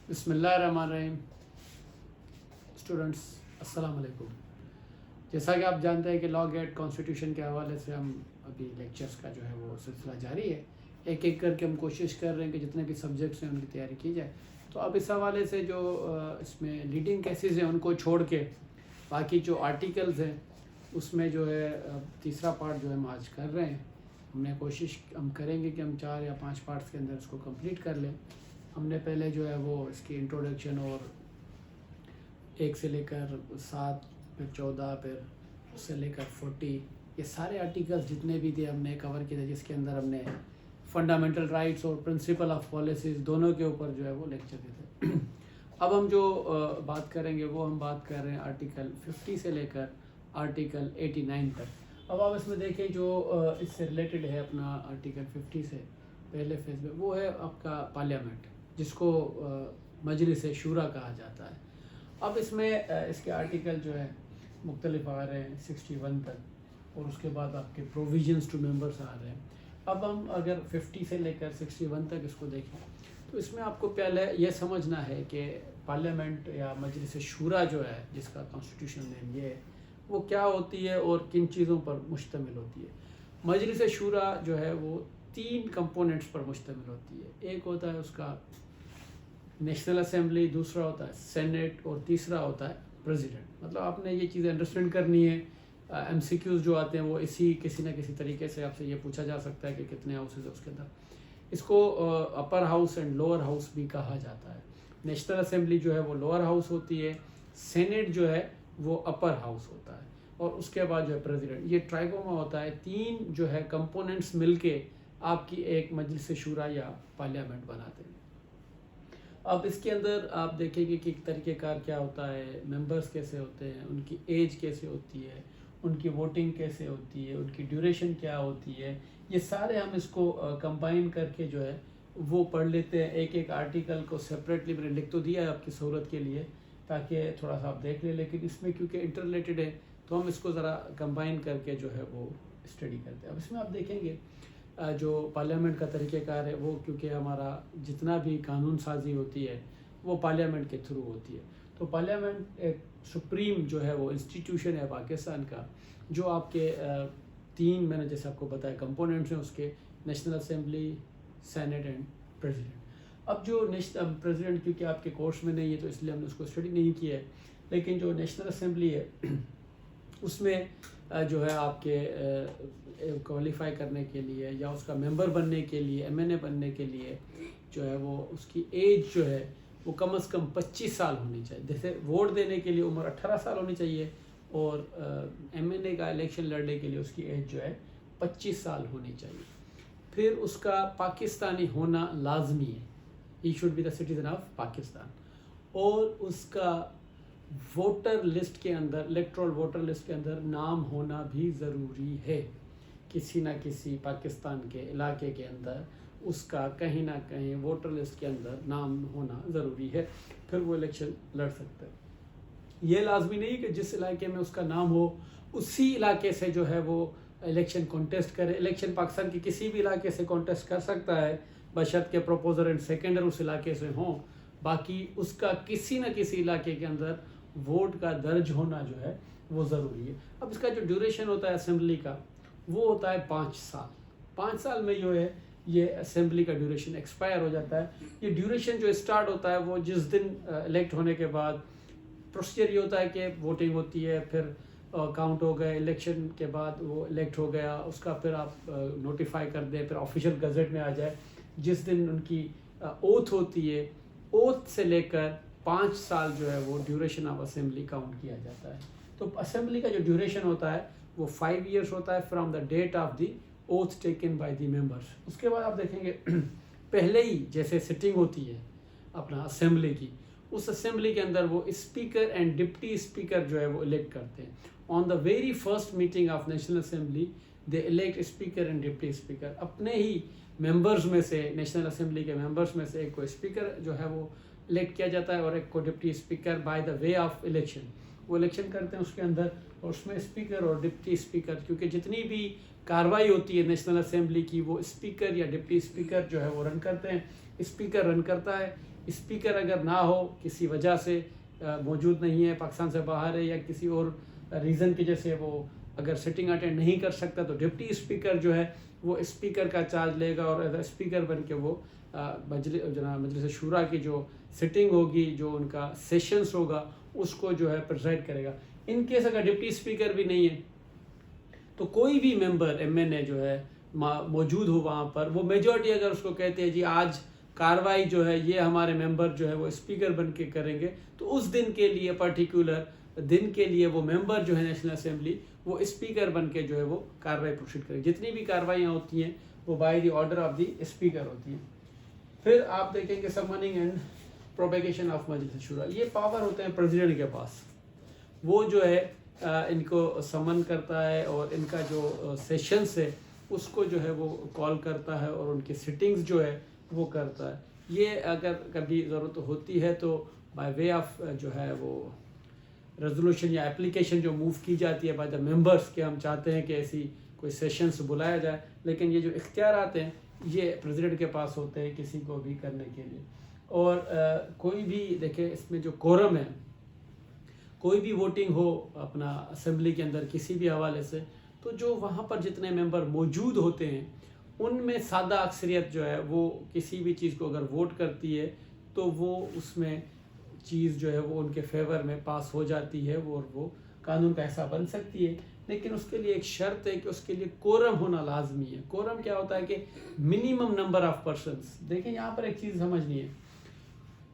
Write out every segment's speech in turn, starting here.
बिस्मिल्लाहिर्रहमानिर्रहीम। स्टूडेंट्स अस्सलाम वालेकुम। जैसा कि आप जानते हैं कि लॉ गेट कॉन्स्टिट्यूशन के हवाले से हम अभी लेक्चर्स का जो है वो सिलसिला जारी है। एक एक करके हम कोशिश कर रहे हैं कि जितने भी सब्जेक्ट्स हैं उनकी तैयारी की जाए। तो अब इस हवाले से जो इसमें लीडिंग केसेस हैं उनको छोड़ के बाकी जो आर्टिकल्स हैं उसमें जो है तीसरा पार्ट जो है हम आज कर रहे हैं। हम करेंगे कि हम 4 या 5 पार्ट्स के अंदर इसको कंप्लीट कर लें। हमने पहले जो है वो इसकी इंट्रोडक्शन और 1 से लेकर 7 फिर 14 फिर उससे लेकर 40 ये सारे आर्टिकल्स जितने भी थे हमने कवर किए थे, जिसके अंदर हमने फंडामेंटल राइट्स और प्रिंसिपल ऑफ पॉलिसीज़ दोनों के ऊपर जो है वो लेक्चर दिए थे। अब हम जो बात करेंगे वो हम बात कर रहे हैं आर्टिकल 50 से लेकर आर्टिकल 89 तक। अब आप इसमें देखें जो इससे रिलेटेड है अपना आर्टिकल 50 से पहले फेज में वो है आपका पार्लियामेंट, जिसको मजलिस शूरा कहा जाता है। अब इसमें इसके आर्टिकल जो है मुख्तलिफ आ रहे हैं 61 तक और उसके बाद आपके प्रोविजंस टू मेंबर्स आ रहे हैं। अब हम अगर 50 से लेकर 61 तक इसको देखें तो इसमें आपको पहले यह समझना है कि पार्लियामेंट या मजलिस शूरा जो है, जिसका कॉन्स्टिट्यूशन नेम ये है, वो क्या होती है और किन चीज़ों पर मुश्तमिल होती है। मजलिस शूरा जो है वो 3 कंपोनेंट्स पर मुश्तमिल होती है। एक होता है उसका नेशनल असेंबली, दूसरा होता है सेनेट और तीसरा होता है प्रेसिडेंट। मतलब आपने ये चीज़ें अंडरस्टैंड करनी है। MCQs जो आते हैं वो इसी किसी न किसी तरीके से आपसे ये पूछा जा सकता है कि कितने हाउसेज है उसके अंदर। इसको upper house and lower house भी कहा जाता है। नेशनल असेंबली जो है वो लोअर हाउस होती है, सेनेट जो है वो अपर हाउस होता है और उसके बाद जो है प्रेसिडेंट। ये ट्राइकोमा होता है। 3 जो है कंपोनेंट्स मिलके आपकी एक मजलिस शूरा या पार्लियामेंट बनाते हैं। अब इसके अंदर आप देखेंगे कि तरीक़ेकार क्या होता है, मेंबर्स कैसे होते हैं, उनकी एज कैसे होती है, उनकी वोटिंग कैसे होती है, उनकी ड्यूरेशन क्या होती है, ये सारे हम इसको कंबाइन करके जो है वो पढ़ लेते हैं। एक एक आर्टिकल को सेपरेटली मैंने लिख तो दिया है आपकी सहूलत के लिए ताकि थोड़ा सा आप देख लें, लेकिन इसमें क्योंकि इंटररिलेटेड है तो हम इसको ज़रा कंबाइन करके जो है वो स्टडी करते हैं। अब इसमें आप देखेंगे जो पार्लियामेंट का तरीक़ेकार है वो, क्योंकि हमारा जितना भी कानून साजी होती है वो पार्लियामेंट के थ्रू होती है। तो पार्लियामेंट एक सुप्रीम जो है वो इंस्टीट्यूशन है पाकिस्तान का, जो आपके 3 मैंने जैसे आपको बताया कंपोनेंट्स हैं उसके, national assembly, senate and president. अब जो नेशनल प्रेसिडेंट क्योंकि आपके कोर्स में नहीं है तो इसलिए हमने उसको स्टडी नहीं किया है, लेकिन जो नेशनल असेंबली है उसमें जो है आपके क्वालिफाई करने के लिए या उसका मेंबर बनने के लिए, MNA बनने के लिए जो है वो उसकी एज जो है वो कम से कम 25 साल होनी चाहिए। जैसे वोट देने के लिए उम्र 18 साल होनी चाहिए और MNA का इलेक्शन लड़ने के लिए उसकी एज जो है 25 साल होनी चाहिए। फिर उसका पाकिस्तानी होना लाजमी है, he should be the citizen of Pakistan. और उसका वोटर लिस्ट के अंदर, इलेक्टोरल वोटर लिस्ट के अंदर नाम होना भी ज़रूरी है। किसी ना किसी पाकिस्तान के इलाके के अंदर उसका कहीं ना कहीं वोटर लिस्ट के अंदर नाम होना ज़रूरी है, फिर वो इलेक्शन लड़ सकता है। ये लाजमी नहीं कि जिस इलाके में उसका नाम हो उसी इलाके से जो है वो इलेक्शन कॉन्टेस्ट करे। इलेक्शन पाकिस्तान के किसी भी इलाके से कॉन्टेस्ट कर सकता है बशर्त के प्रोपोजर एंड सेकेंडर उस इलाके से हों। बाकी उसका किसी न किसी इलाके के अंदर वोट का दर्ज होना जो है वो ज़रूरी है। अब इसका जो ड्यूरेशन होता है असेंबली का वो होता है 5 साल। 5 साल में जो है ये असेंबली का ड्यूरेशन एक्सपायर हो जाता है। ये ड्यूरेशन जो स्टार्ट होता है वो जिस दिन इलेक्ट होने के बाद प्रोसीजर ये होता है कि वोटिंग होती है, फिर काउंट हो गए, इलेक्शन के बाद वो इलेक्ट हो गया, उसका फिर आप नोटिफाई कर दें, फिर ऑफिशियल गज़ट में आ जाए। जिस दिन उनकी ओथ होती है, ओथ से लेकर 5 साल जो है वो ड्यूरेशन ऑफ असेंबली काउंट किया जाता है। तो असेंबली का जो ड्यूरेशन होता है वो 5 ईयर्स होता है from the date of the oath taken by the members. उसके बाद आप देखेंगे पहले ही जैसे सिटिंग होती है अपना असेंबली की, उस असेंबली के अंदर वो स्पीकर एंड डिप्टी स्पीकर जो है वो इलेक्ट करते हैं। On the very first meeting of national assembly they elect speaker and deputy speaker. अपने ही मेंबर्स में से, नेशनल असेंबली के मेंबर्स में से एक को स्पीकर जो है वो इलेक्ट किया जाता है और एक को deputy speaker by the way of election. वो इलेक्शन करते हैं उसके अंदर, और उसमें स्पीकर और डिप्टी स्पीकर, क्योंकि जितनी भी कार्रवाई होती है नेशनल असेंबली की वो स्पीकर या डिप्टी स्पीकर जो है वो रन करते हैं। स्पीकर रन करता है, स्पीकर अगर ना हो, किसी वजह से मौजूद नहीं है, पाकिस्तान से बाहर है या किसी और रीज़न की वजह से वो अगर सिटिंग अटेंड नहीं कर सकता, तो डिप्टी स्पीकर जो है वो स्पीकर का चार्ज लेगा और एज स्पीकर बन के वो मजलिस शूरा की जो सिटिंग होगी, जो उनका सेशंस होगा, उसको जो है प्रेसिड करेगा। इन केस अगर डिप्टी स्पीकर भी नहीं है तो कोई भी मेंबर MNA जो है मौजूद हो वहाँ पर, वो मेजॉरिटी अगर उसको कहते हैं जी आज कार्रवाई जो है ये हमारे मेंबर जो है वो स्पीकर बन के करेंगे, तो उस दिन के लिए, पर्टिकुलर दिन के लिए वो मेंबर जो है नेशनल असेंबली वो स्पीकर बन के जो है वो कार्रवाई प्रोसीड करेंगे। जितनी भी कार्रवाइयाँ होती हैं वो by the order of the speaker होती हैं। फिर आप देखेंगे summoning and propagation of Majlis Shura, ये पावर होते हैं प्रेसिडेंट के पास। वो जो है इनको समन करता है और इनका जो सेशंस है उसको जो है वो कॉल करता है और उनकी सिटिंग्स जो है वो करता है। ये अगर कभी ज़रूरत होती है तो बाय वे ऑफ जो है वो रेजोल्यूशन या एप्लीकेशन जो मूव की जाती है बाय द मेंबर्स के हम चाहते हैं कि ऐसी कोई सेशंस बुलाया जाए, लेकिन ये जो इख्तियार आते हैं ये प्रेसिडेंट के पास होते हैं किसी को भी करने के लिए। और कोई भी देखें इसमें जो कोरम है, कोई भी वोटिंग हो अपना असेंबली के अंदर किसी भी हवाले से, तो जो वहाँ पर जितने मेंबर मौजूद होते हैं उनमें सादा अक्सरियत जो है वो किसी भी चीज़ को अगर वोट करती है तो वो उसमें चीज़ जो है वो उनके फेवर में पास हो जाती है, वो कानून का हिस्सा बन सकती है। लेकिन उसके लिए एक शर्त है कि उसके लिए कोरम होना लाजमी है। कोरम क्या होता है कि मिनिमम नंबर ऑफ पर्सन्स। देखिए यहाँ पर एक चीज़ समझनी है,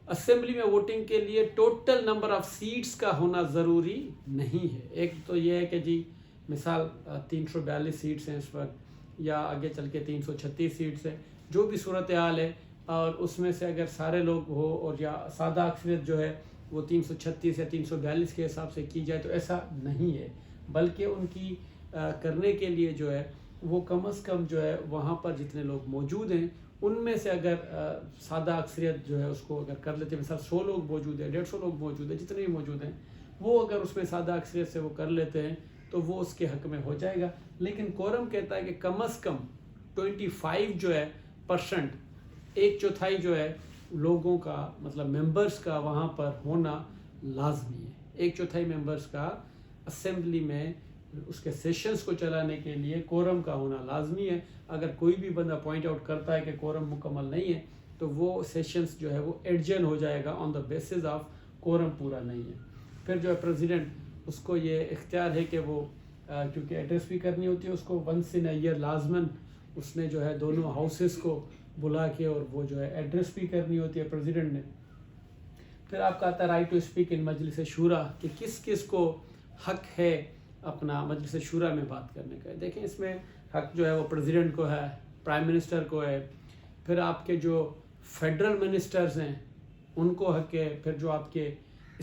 असेंबली में वोटिंग के लिए टोटल नंबर ऑफ सीट्स का होना ज़रूरी नहीं है। एक तो ये है कि जी मिसाल 342 सीट्स हैं इस वक्त, या आगे चल के 336 सीट्स है, जो भी सूरत हाल है, और उसमें से अगर सारे लोग हो और या सादा अक्सरियत जो है वो 336 या 342 के हिसाब से की जाए, तो ऐसा नहीं है। बल्कि उनकी करने के लिए जो है वो कम से कम जो है वहाँ पर जितने लोग मौजूद हैं उनमें से अगर सादा अक्सरियत जो है उसको अगर कर लेते हैं, मिसाल 100 लोग मौजूद है, 150 लोग मौजूद है, जितने भी मौजूद हैं वो अगर उसमें सादा अक्सरियत से वो कर लेते हैं तो वो उसके हक में हो जाएगा। लेकिन कोरम कहता है कि कम से कम 25 जो है %, 1/4 जो है लोगों का, मतलब मेंबर्स का वहाँ पर होना लाजमी है। 1/4 मेंबर्स का असेंबली में उसके सेशंस को चलाने के लिए कोरम का होना लाजमी है। अगर कोई भी बंदा पॉइंट आउट करता है कि कोरम मुकम्मल नहीं है तो वो सेशंस जो है वो एडजर्न हो जाएगा on the basis of quorum पूरा नहीं है। फिर जो है प्रेसिडेंट, उसको ये इख्तियार है कि वो क्योंकि एड्रेस भी करनी होती है उसको वंस इन अ ईयर लाजमन, उसने जो है दोनों हाउसेस को बुला के और वो जो है एड्रेस भी करनी होती है प्रेसिडेंट ने। फिर आपका आता है राइट टू स्पीक इन मजलिस शूरा, कि किस किस को हक है अपना मजलिस शूरा में बात करने का। देखें इसमें हक जो है वो प्रेसिडेंट को है, प्राइम मिनिस्टर को है, फिर आपके जो फेडरल मिनिस्टर्स हैं उनको हक है, फिर जो आपके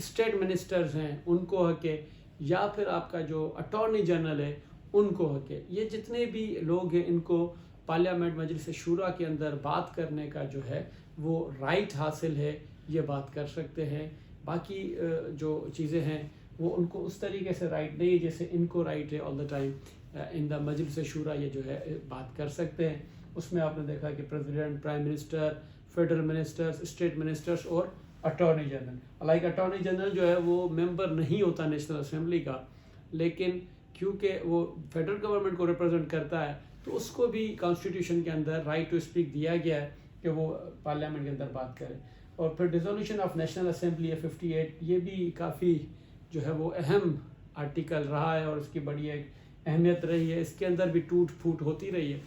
स्टेट मिनिस्टर्स हैं उनको हक है, या फिर आपका जो अटॉर्नी जनरल है उनको हक है। ये जितने भी लोग हैं इनको पार्लियामेंट मजलिस शूरा के अंदर बात करने का जो है वो राइट हासिल है, ये बात कर सकते हैं। बाकी जो चीज़ें हैं वो उनको उस तरीके से राइट नहीं है जैसे इनको राइट है all the time in the Majlis Shura ये जो है बात कर सकते हैं। उसमें आपने देखा कि president, prime minister, federal ministers, state ministers और attorney general. Like attorney general जो है वो मेंबर नहीं होता नेशनल असेंबली का, लेकिन क्योंकि वो फेडरल गवर्नमेंट को रिप्रेजेंट करता है तो उसको भी कॉन्स्टिट्यूशन के अंदर राइट टू स्पीक दिया गया है कि वो पार्लियामेंट के अंदर बात करे। और फिर डिसोल्यूशन ऑफ नेशनल असेंबली 58, ये भी काफ़ी जो है वो अहम आर्टिकल रहा है और इसकी बड़ी एक अहमियत रही है। इसके अंदर भी टूट फूट होती रही है।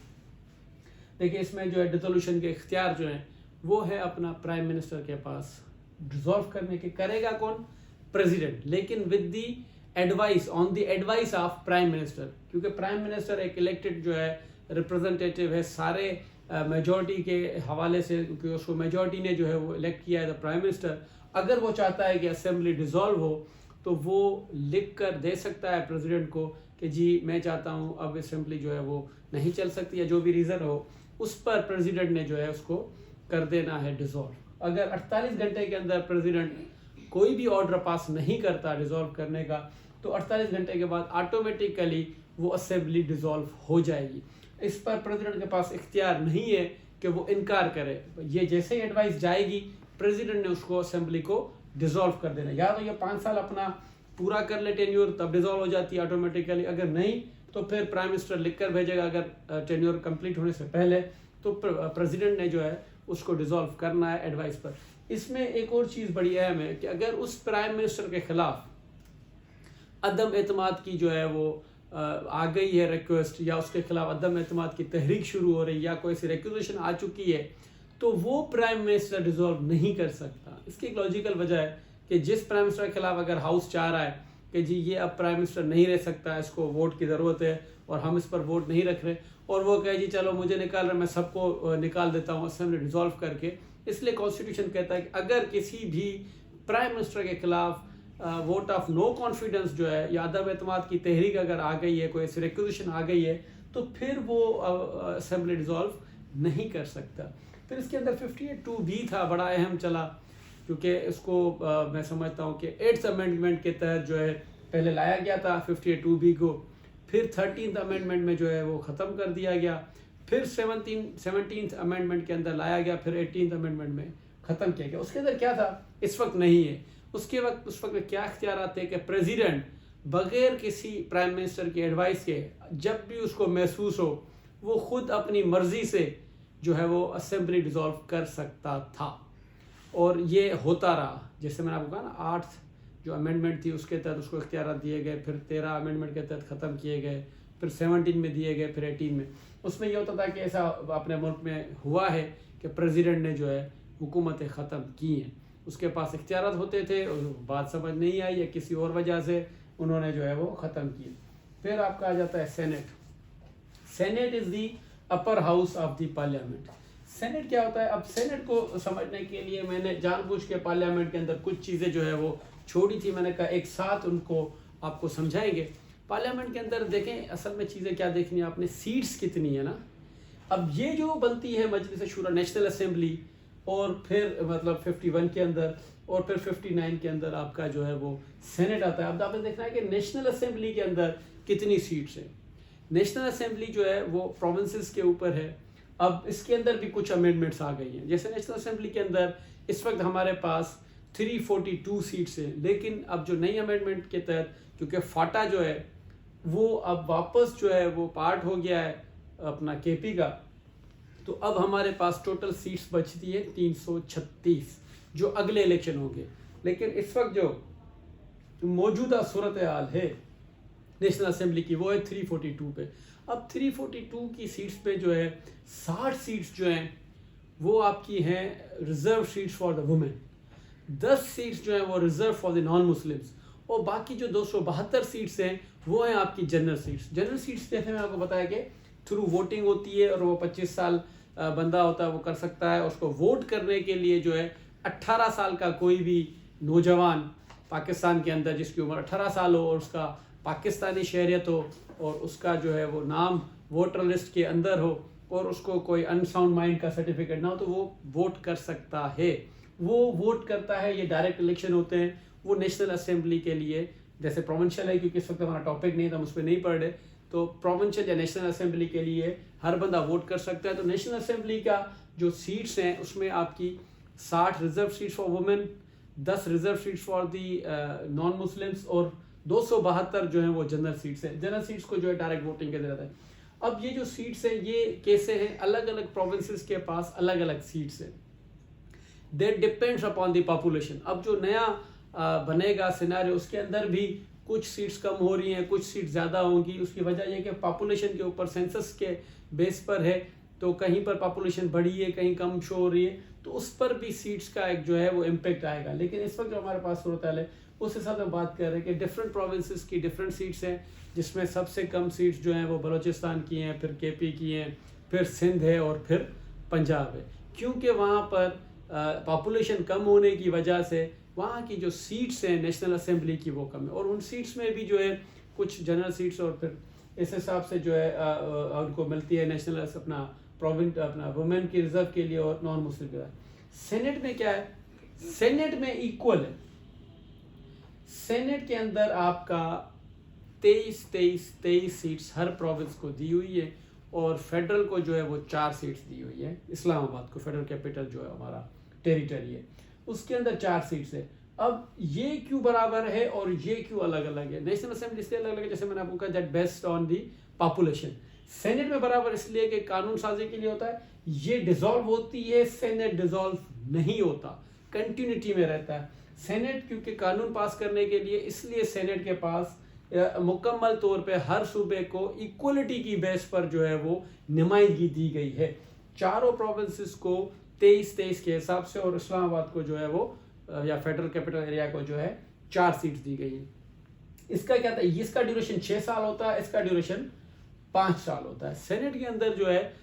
देखिए इसमें जो है डिसोल्यूशन के इख्तियार जो हैं वो है अपना प्राइम मिनिस्टर के पास, डिसॉल्व करने के करेगा कौन? प्रेसिडेंट, लेकिन with the advice, on the advice of prime minister, क्योंकि प्राइम मिनिस्टर एक इलेक्टेड जो है रिप्रेजेंटेटिव है सारे मेजॉरिटी के हवाले से, क्योंकि उसको मेजॉरिटी ने जो है वो इलेक्ट किया है द प्राइम मिनिस्टर। अगर वो चाहता है कि असेंबली डिसॉल्व हो तो वो लिख कर दे सकता है प्रेसिडेंट को कि जी मैं चाहता हूँ अब असेंबली जो है वो नहीं चल सकती, या जो भी रीज़न हो उस पर प्रेसिडेंट ने जो है उसको कर देना है डिसॉल्व। अगर 48 घंटे के अंदर प्रेसिडेंट कोई भी ऑर्डर पास नहीं करता डिसॉल्व करने का तो 48 घंटे के बाद ऑटोमेटिकली वो असेंबली डिसॉल्व हो जाएगी। इस पर प्रेसिडेंट के पास इख्तियार नहीं है कि वो इनकार करे। ये जैसे ही एडवाइस जाएगी प्रेसिडेंट ने उसको असेंबली को डिसॉल्व कर देना। या तो ये 5 साल अपना पूरा कर ले टेन्योर, तब डिसॉल्व हो जाती है ऑटोमेटिकली, अगर नहीं तो फिर प्राइम मिनिस्टर लिख कर भेजेगा अगर टेन्योर कंप्लीट होने से पहले, तो प्रेसिडेंट ने जो है उसको डिसॉल्व करना है एडवाइस पर। इसमें एक और चीज़ बड़ी अहम है कि अगर उस प्राइम मिनिस्टर के खिलाफ अदम एतमाद की जो है वो आ गई है रिक्वेस्ट, या उसके खिलाफ अदम एतमाद की तहरीक शुरू हो रही, या कोई सी रिक्वेजिशन आ चुकी है, तो वो प्राइम मिनिस्टर डिसॉल्व नहीं कर सकता। इसकी एक लॉजिकल वजह है कि जिस प्राइम मिनिस्टर के खिलाफ अगर हाउस चाह रहा है कि जी ये अब प्राइम मिनिस्टर नहीं रह सकता, इसको वोट की ज़रूरत है और हम इस पर वोट नहीं रख रहे, और वो कहे जी चलो मुझे निकाल रहा, मैं सबको निकाल देता हूँ असेंबली डिसॉल्व करके। इसलिए कॉन्स्टिट्यूशन कहता है कि अगर किसी भी प्राइम मिनिस्टर के खिलाफ वोट ऑफ नो कॉन्फिडेंस जो है या अदम एतमाद की तहरीक अगर आ गई है, कोई ऐसी रिक्वेजिशन आ गई है, तो फिर वो असेंबली डिसॉल्व नहीं कर सकता। फिर इसके अंदर 58(2) भी था, बड़ा अहम चला, क्योंकि इसको मैं समझता हूँ कि 8th अमेंडमेंट के तहत जो है पहले लाया गया था 58(2) को, फिर 13th अमेंडमेंट में जो है वो ख़त्म कर दिया गया, फिर 17th अमेंडमेंट के अंदर लाया गया, फिर 18th अमेंडमेंट में ख़त्म किया गया। उसके अंदर क्या था इस वक्त नहीं है। उस वक्त में क्या इख्तियार थे कि प्रेसिडेंट बगैर किसी प्राइम मिनिस्टर की एडवाइस के जब भी उसको महसूस हो वो खुद अपनी मर्जी से जो है वो असेंबली डिसॉल्व कर सकता था, और ये होता रहा। जैसे मैंने आपको कहा ना 8th जो अमेंडमेंट थी उसके तहत उसको इख्तियार दिए गए, फिर 13 अमेंडमेंट के तहत ख़त्म किए गए, फिर 17 में दिए गए, फिर 18 में। उसमें यह होता था कि ऐसा अपने मुल्क में हुआ है कि प्रेसिडेंट ने जो है हुकूमतें ख़त्म की हैं, उसके पास इख्तियार होते थे, बात समझ नहीं आई या किसी और वजह से उन्होंने जो है वो ख़त्म किए। फिर आपका आ जाता है senate. Senate is the upper house of the parliament. Senate क्या होता है? अब सेनेट को समझने के लिए मैंने जानबूझ के पार्लियामेंट के अंदर कुछ चीज़ें जो है वो छोड़ी थी, मैंने कहा एक साथ उनको आपको समझाएंगे। पार्लियामेंट के अंदर देखें असल में चीज़ें क्या देखनी है आपने, सीट्स कितनी है ना। अब ये जो बनती है मजलिस शूरा नेशनल असेंबली, और फिर मतलब 51 के अंदर और फिर 59 के अंदर आपका जो है वो सेनेट आता है। अब आपने देखना है कि नेशनल असेंबली के अंदर कितनी सीट्स हैं। नेशनल असेंबली जो है वो प्रोविंसेस के ऊपर है। अब इसके अंदर भी कुछ अमेंडमेंट्स आ गई हैं। जैसे नेशनल असेंबली के अंदर इस वक्त हमारे पास 342 सीट्स हैं, लेकिन अब जो नई अमेंडमेंट के तहत क्योंकि फाटा जो है वो अब वापस जो है वो पार्ट हो गया है अपना केपी का, तो अब हमारे पास टोटल सीट्स बचती है 336 जो अगले इलेक्शन होंगे। लेकिन इस वक्त जो मौजूदा सूरत हाल है नेशनल असेंबली की वो है 342 पे। अब 342 की सीट्स पे जो है 60 सीट्स जो हैं वो आपकी हैं reserve seats for the women, 10 seats जो हैं वो reserve for the non Muslims, और बाकी जो 272 सीट्स हैं वो हैं आपकी जनरल सीट्स। जनरल सीट्स जैसे मैंने आपको बताया कि थ्रू वोटिंग होती है, और वो 25 साल बंदा होता है वो कर सकता है। उसको वोट करने के लिए जो है 18 साल का कोई भी नौजवान पाकिस्तान के अंदर जिसकी उम्र 18 साल हो और उसका पाकिस्तानी शहरियत हो और उसका जो है वो नाम वोटर लिस्ट के अंदर हो और उसको कोई अनसाउंड माइंड का सर्टिफिकेट ना हो, तो वो वोट कर सकता है। वो वोट करता है। ये डायरेक्ट इलेक्शन होते हैं। वो नेशनल असेंबली के लिए जैसे प्रोविंशियल है, क्योंकि इस वक्त हमारा टॉपिक नहीं था, हम उस पर नहीं पढ़ रहे, तो प्रोविंशियल या नेशनल असेंबली के लिए हर बंदा वोट कर सकता है। तो नेशनल असेंबली का जो सीट्स हैं उसमें आपकी 60 reserve seats for women, 10 reserve seats for the non Muslims, और 272 जो हैं वो जनरल सीट्स हैं। जनरल सीट्स को जो है डायरेक्ट वोटिंग के जरिए है। अब ये जो सीट्स हैं ये कैसे हैं, अलग अलग प्रोविंसेस के पास अलग अलग सीट्स हैं। That depends upon the population. अब जो नया बनेगा सिनेरियो उसके अंदर भी कुछ सीट्स कम हो रही हैं, कुछ सीट्स ज़्यादा होंगी। उसकी वजह यह कि पॉपुलेशन के ऊपर सेंसस के बेस पर है, तो कहीं पर पॉपुलेशन बढ़ी है, कहीं कम शो हो रही है, तो उस पर भी सीट्स का एक जो है वो इम्पेक्ट आएगा। लेकिन इस वक्त जो हमारे पास सूरत हाल है उस हिसाब से बात कर रहे हैं कि डिफरेंट प्रोविंसेस की डिफरेंट सीट्स हैं, जिसमें सबसे कम सीट्स जो हैं वो बलूचिस्तान की हैं, फिर केपी की हैं, फिर सिंध है और फिर पंजाब है। क्योंकि वहाँ पर पॉपुलेशन कम होने की वजह से वहाँ की जो सीट्स हैं नेशनल असेंबली की वो कम है, और उन सीट्स में भी जो है कुछ जनरल सीट्स और फिर इस हिसाब से जो है उनको मिलती है नेशनल अपना अपना वुमेन की रिजर्व के लिए और नॉन मुस्लिम के लिए। सेनेट में क्या है, सेनेट में इक्वल है। सेनेट के अंदर आपका 23 सीट्स हर प्रोविंस को दी हुई है, और फेडरल को जो है वो 4 सीट्स दी हुई है। इस्लामाबाद को फेडरल कैपिटल जो है हमारा टेरिटरी है। उसके अंदर 4 सीट्स है। अब ये क्यों बराबर है और ये क्यों अलग अलग है? नेशनल असेंबली इसलिए अलग अलग है, जैसे मैंने आपको कहा, that based on the population. Senate में बराबर इसलिए कि कानून साजी के लिए होता है, ये डिसॉल्व होती है, सेनेट डिसॉल्व नहीं होता, कंटिन्यूटी में रहता है। सेनेट क्योंकि कानून पास करने के लिए, इसलिए सेनेट के पास मुकम्मल तौर पे हर सूबे को इक्वलिटी की बेस पर जो है वो नुमाइंदगी दी गई है। चारों प्रोविंसेस को 23-23 के हिसाब से, और इस्लामाबाद को जो है वो या फेडरल कैपिटल एरिया को जो है 4 सीट्स दी गई है। इसका क्या था, इसका ड्यूरेशन 6 साल होता है, इसका ड्यूरेशन 5 साल होता है। सेनेट के अंदर जो है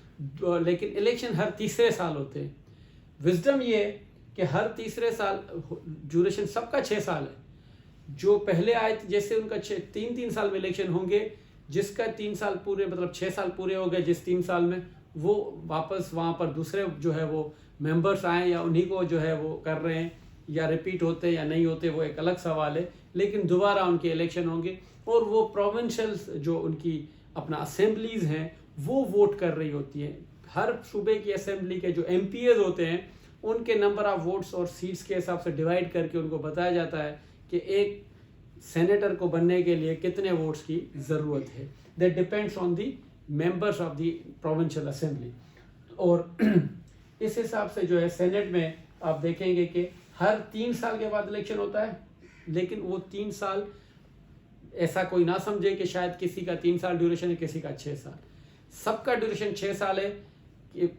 लेकिन इलेक्शन हर तीसरे साल होते हैं। विजडम ये कि हर तीसरे साल ड्यूरेशन सबका 6 साल है। जो पहले आए थे जैसे उनका 3-3 साल में इलेक्शन होंगे, जिसका 3 साल पूरे मतलब 6 साल पूरे हो गए जिस 3 साल में, वो वापस वहाँ पर दूसरे जो है वो मेंबर्स आए या उन्हीं को जो है वो कर रहे हैं, या रिपीट होते या नहीं होते वो एक अलग सवाल है, लेकिन दोबारा उनके इलेक्शन होंगे। और वो प्रोविंशियल जो उनकी अपना असेंबलीज हैं वो वोट कर रही होती हैं। हर सूबे की असेंबली के जो MPs होते हैं उनके नंबर ऑफ वोट्स और सीट्स के हिसाब से डिवाइड करके उनको बताया जाता है कि एक सेनेटर को बनने के लिए कितने वोट्स की ज़रूरत है। That depends on the members of the provincial assembly. और इस हिसाब से जो है सेनेट में आप देखेंगे कि हर 3 साल के बाद इलेक्शन होता है, लेकिन वो 3 साल ऐसा कोई ना समझे कि शायद किसी का 3 साल ड्यूरेशन है, किसी का 6 साल। सबका ड्यूरेशन 6 साल है।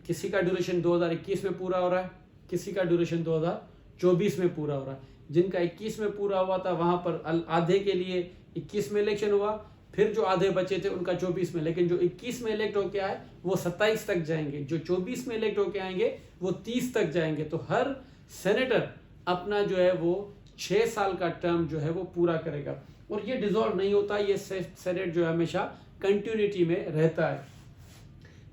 किसी का ड्यूरेशन 2021 में पूरा हो रहा है, किसी का ड्यूरेशन 2024 में पूरा हो रहा है। जिनका 21 में पूरा हुआ था वहां पर आधे के लिए 21 में इलेक्शन हुआ, फिर जो आधे बचे थे उनका 24 में, लेकिन जो 21 में इलेक्ट होके आए वो 27 तक जाएंगे, जो 24 में इलेक्ट होके आएंगे वो 30 तक जाएंगे। तो हर सेनेटर अपना जो है वो 6 साल का टर्म जो है वो पूरा करेगा, और ये डिसॉल्व नहीं होता। ये सेनेट जो है हमेशा कंटिन्यूटी में रहता है।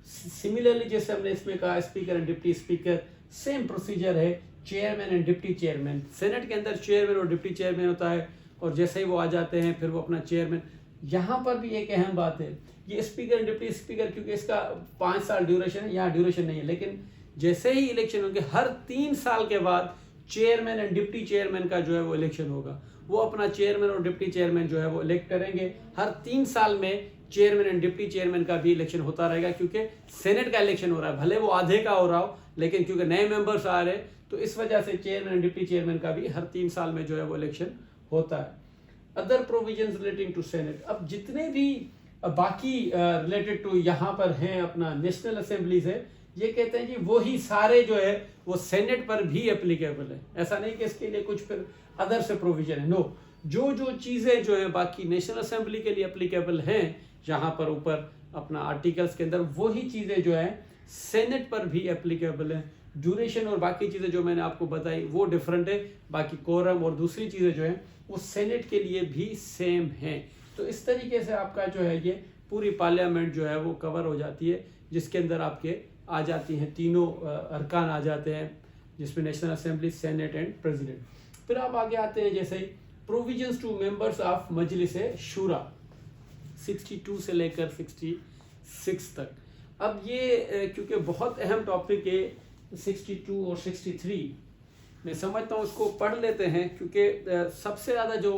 सिमिलरली जैसे हमने इसमें कहा speaker and deputy speaker, same procedure है। Chairman and deputy chairman, senate के अंदर चेयरमैन और डिप्टी चेयरमैन होता है, और जैसे ही वो आ जाते हैं फिर वो अपना चेयरमैन। यहाँ पर भी एक अहम बात है, ये स्पीकर एंड डिप्टी स्पीकर क्योंकि इसका 5 साल ड्यूरेशन है, यहाँ ड्यूरेशन नहीं है, लेकिन जैसे ही इलेक्शन होंगे हर 3 साल के बाद चेयरमैन एंड डिप्टी चेयरमैन का जो है वो इलेक्शन होगा। वो अपना चेयरमैन और डिप्टी चेयरमैन जो है वो इलेक्ट करेंगे। हर 3 साल में चेयरमैन एंड डिप्टी चेयरमैन का भी इलेक्शन होता रहेगा, क्योंकि सेनेट का इलेक्शन हो रहा है, भले वो आधे का हो रहा हो, लेकिन क्योंकि नए मेंबर्स आ रहे हैं तो इस वजह से चेयरमैन एंड डिप्टी चेयरमैन का भी हर 3 साल में जो है वो इलेक्शन होता है। Other provisions relating to senate, अब जितने भी बाकी रिलेटेड टू यहाँ पर हैं अपना नेशनल असेंबलीज है, ये कहते हैं जी वही सारे जो है वो सेनेट पर भी एप्लीकेबल है। ऐसा नहीं कि इसके लिए कुछ फिर अदर से प्रोविजन है, नो। जो जो चीज़ें जो है बाकी नेशनल असेंबली के लिए एप्लीकेबल हैं यहाँ पर ऊपर अपना आर्टिकल्स के अंदर, वही चीज़ें जो है सेनेट पर भी एप्लीकेबल है। ड्यूरेशन और बाकी चीज़ें जो मैंने आपको बताई वो डिफरेंट है, बाकी कोरम और दूसरी चीज़ें जो हैं वो सेनेट के लिए भी सेम हैं। तो इस तरीके से आपका जो है ये पूरी पार्लियामेंट जो है वो कवर हो जाती है, जिसके अंदर आपके आ जाती हैं तीनों अरकान आ जाते हैं, जिसमें national assembly, senate and president. फिर आप आगे आते हैं जैसे provisions two members of Majlis शूरा, 62 से लेकर 66 तक। अब ये क्योंकि बहुत अहम टॉपिक है 62 और 63, मैं समझता हूँ उसको पढ़ लेते हैं, क्योंकि सबसे ज़्यादा जो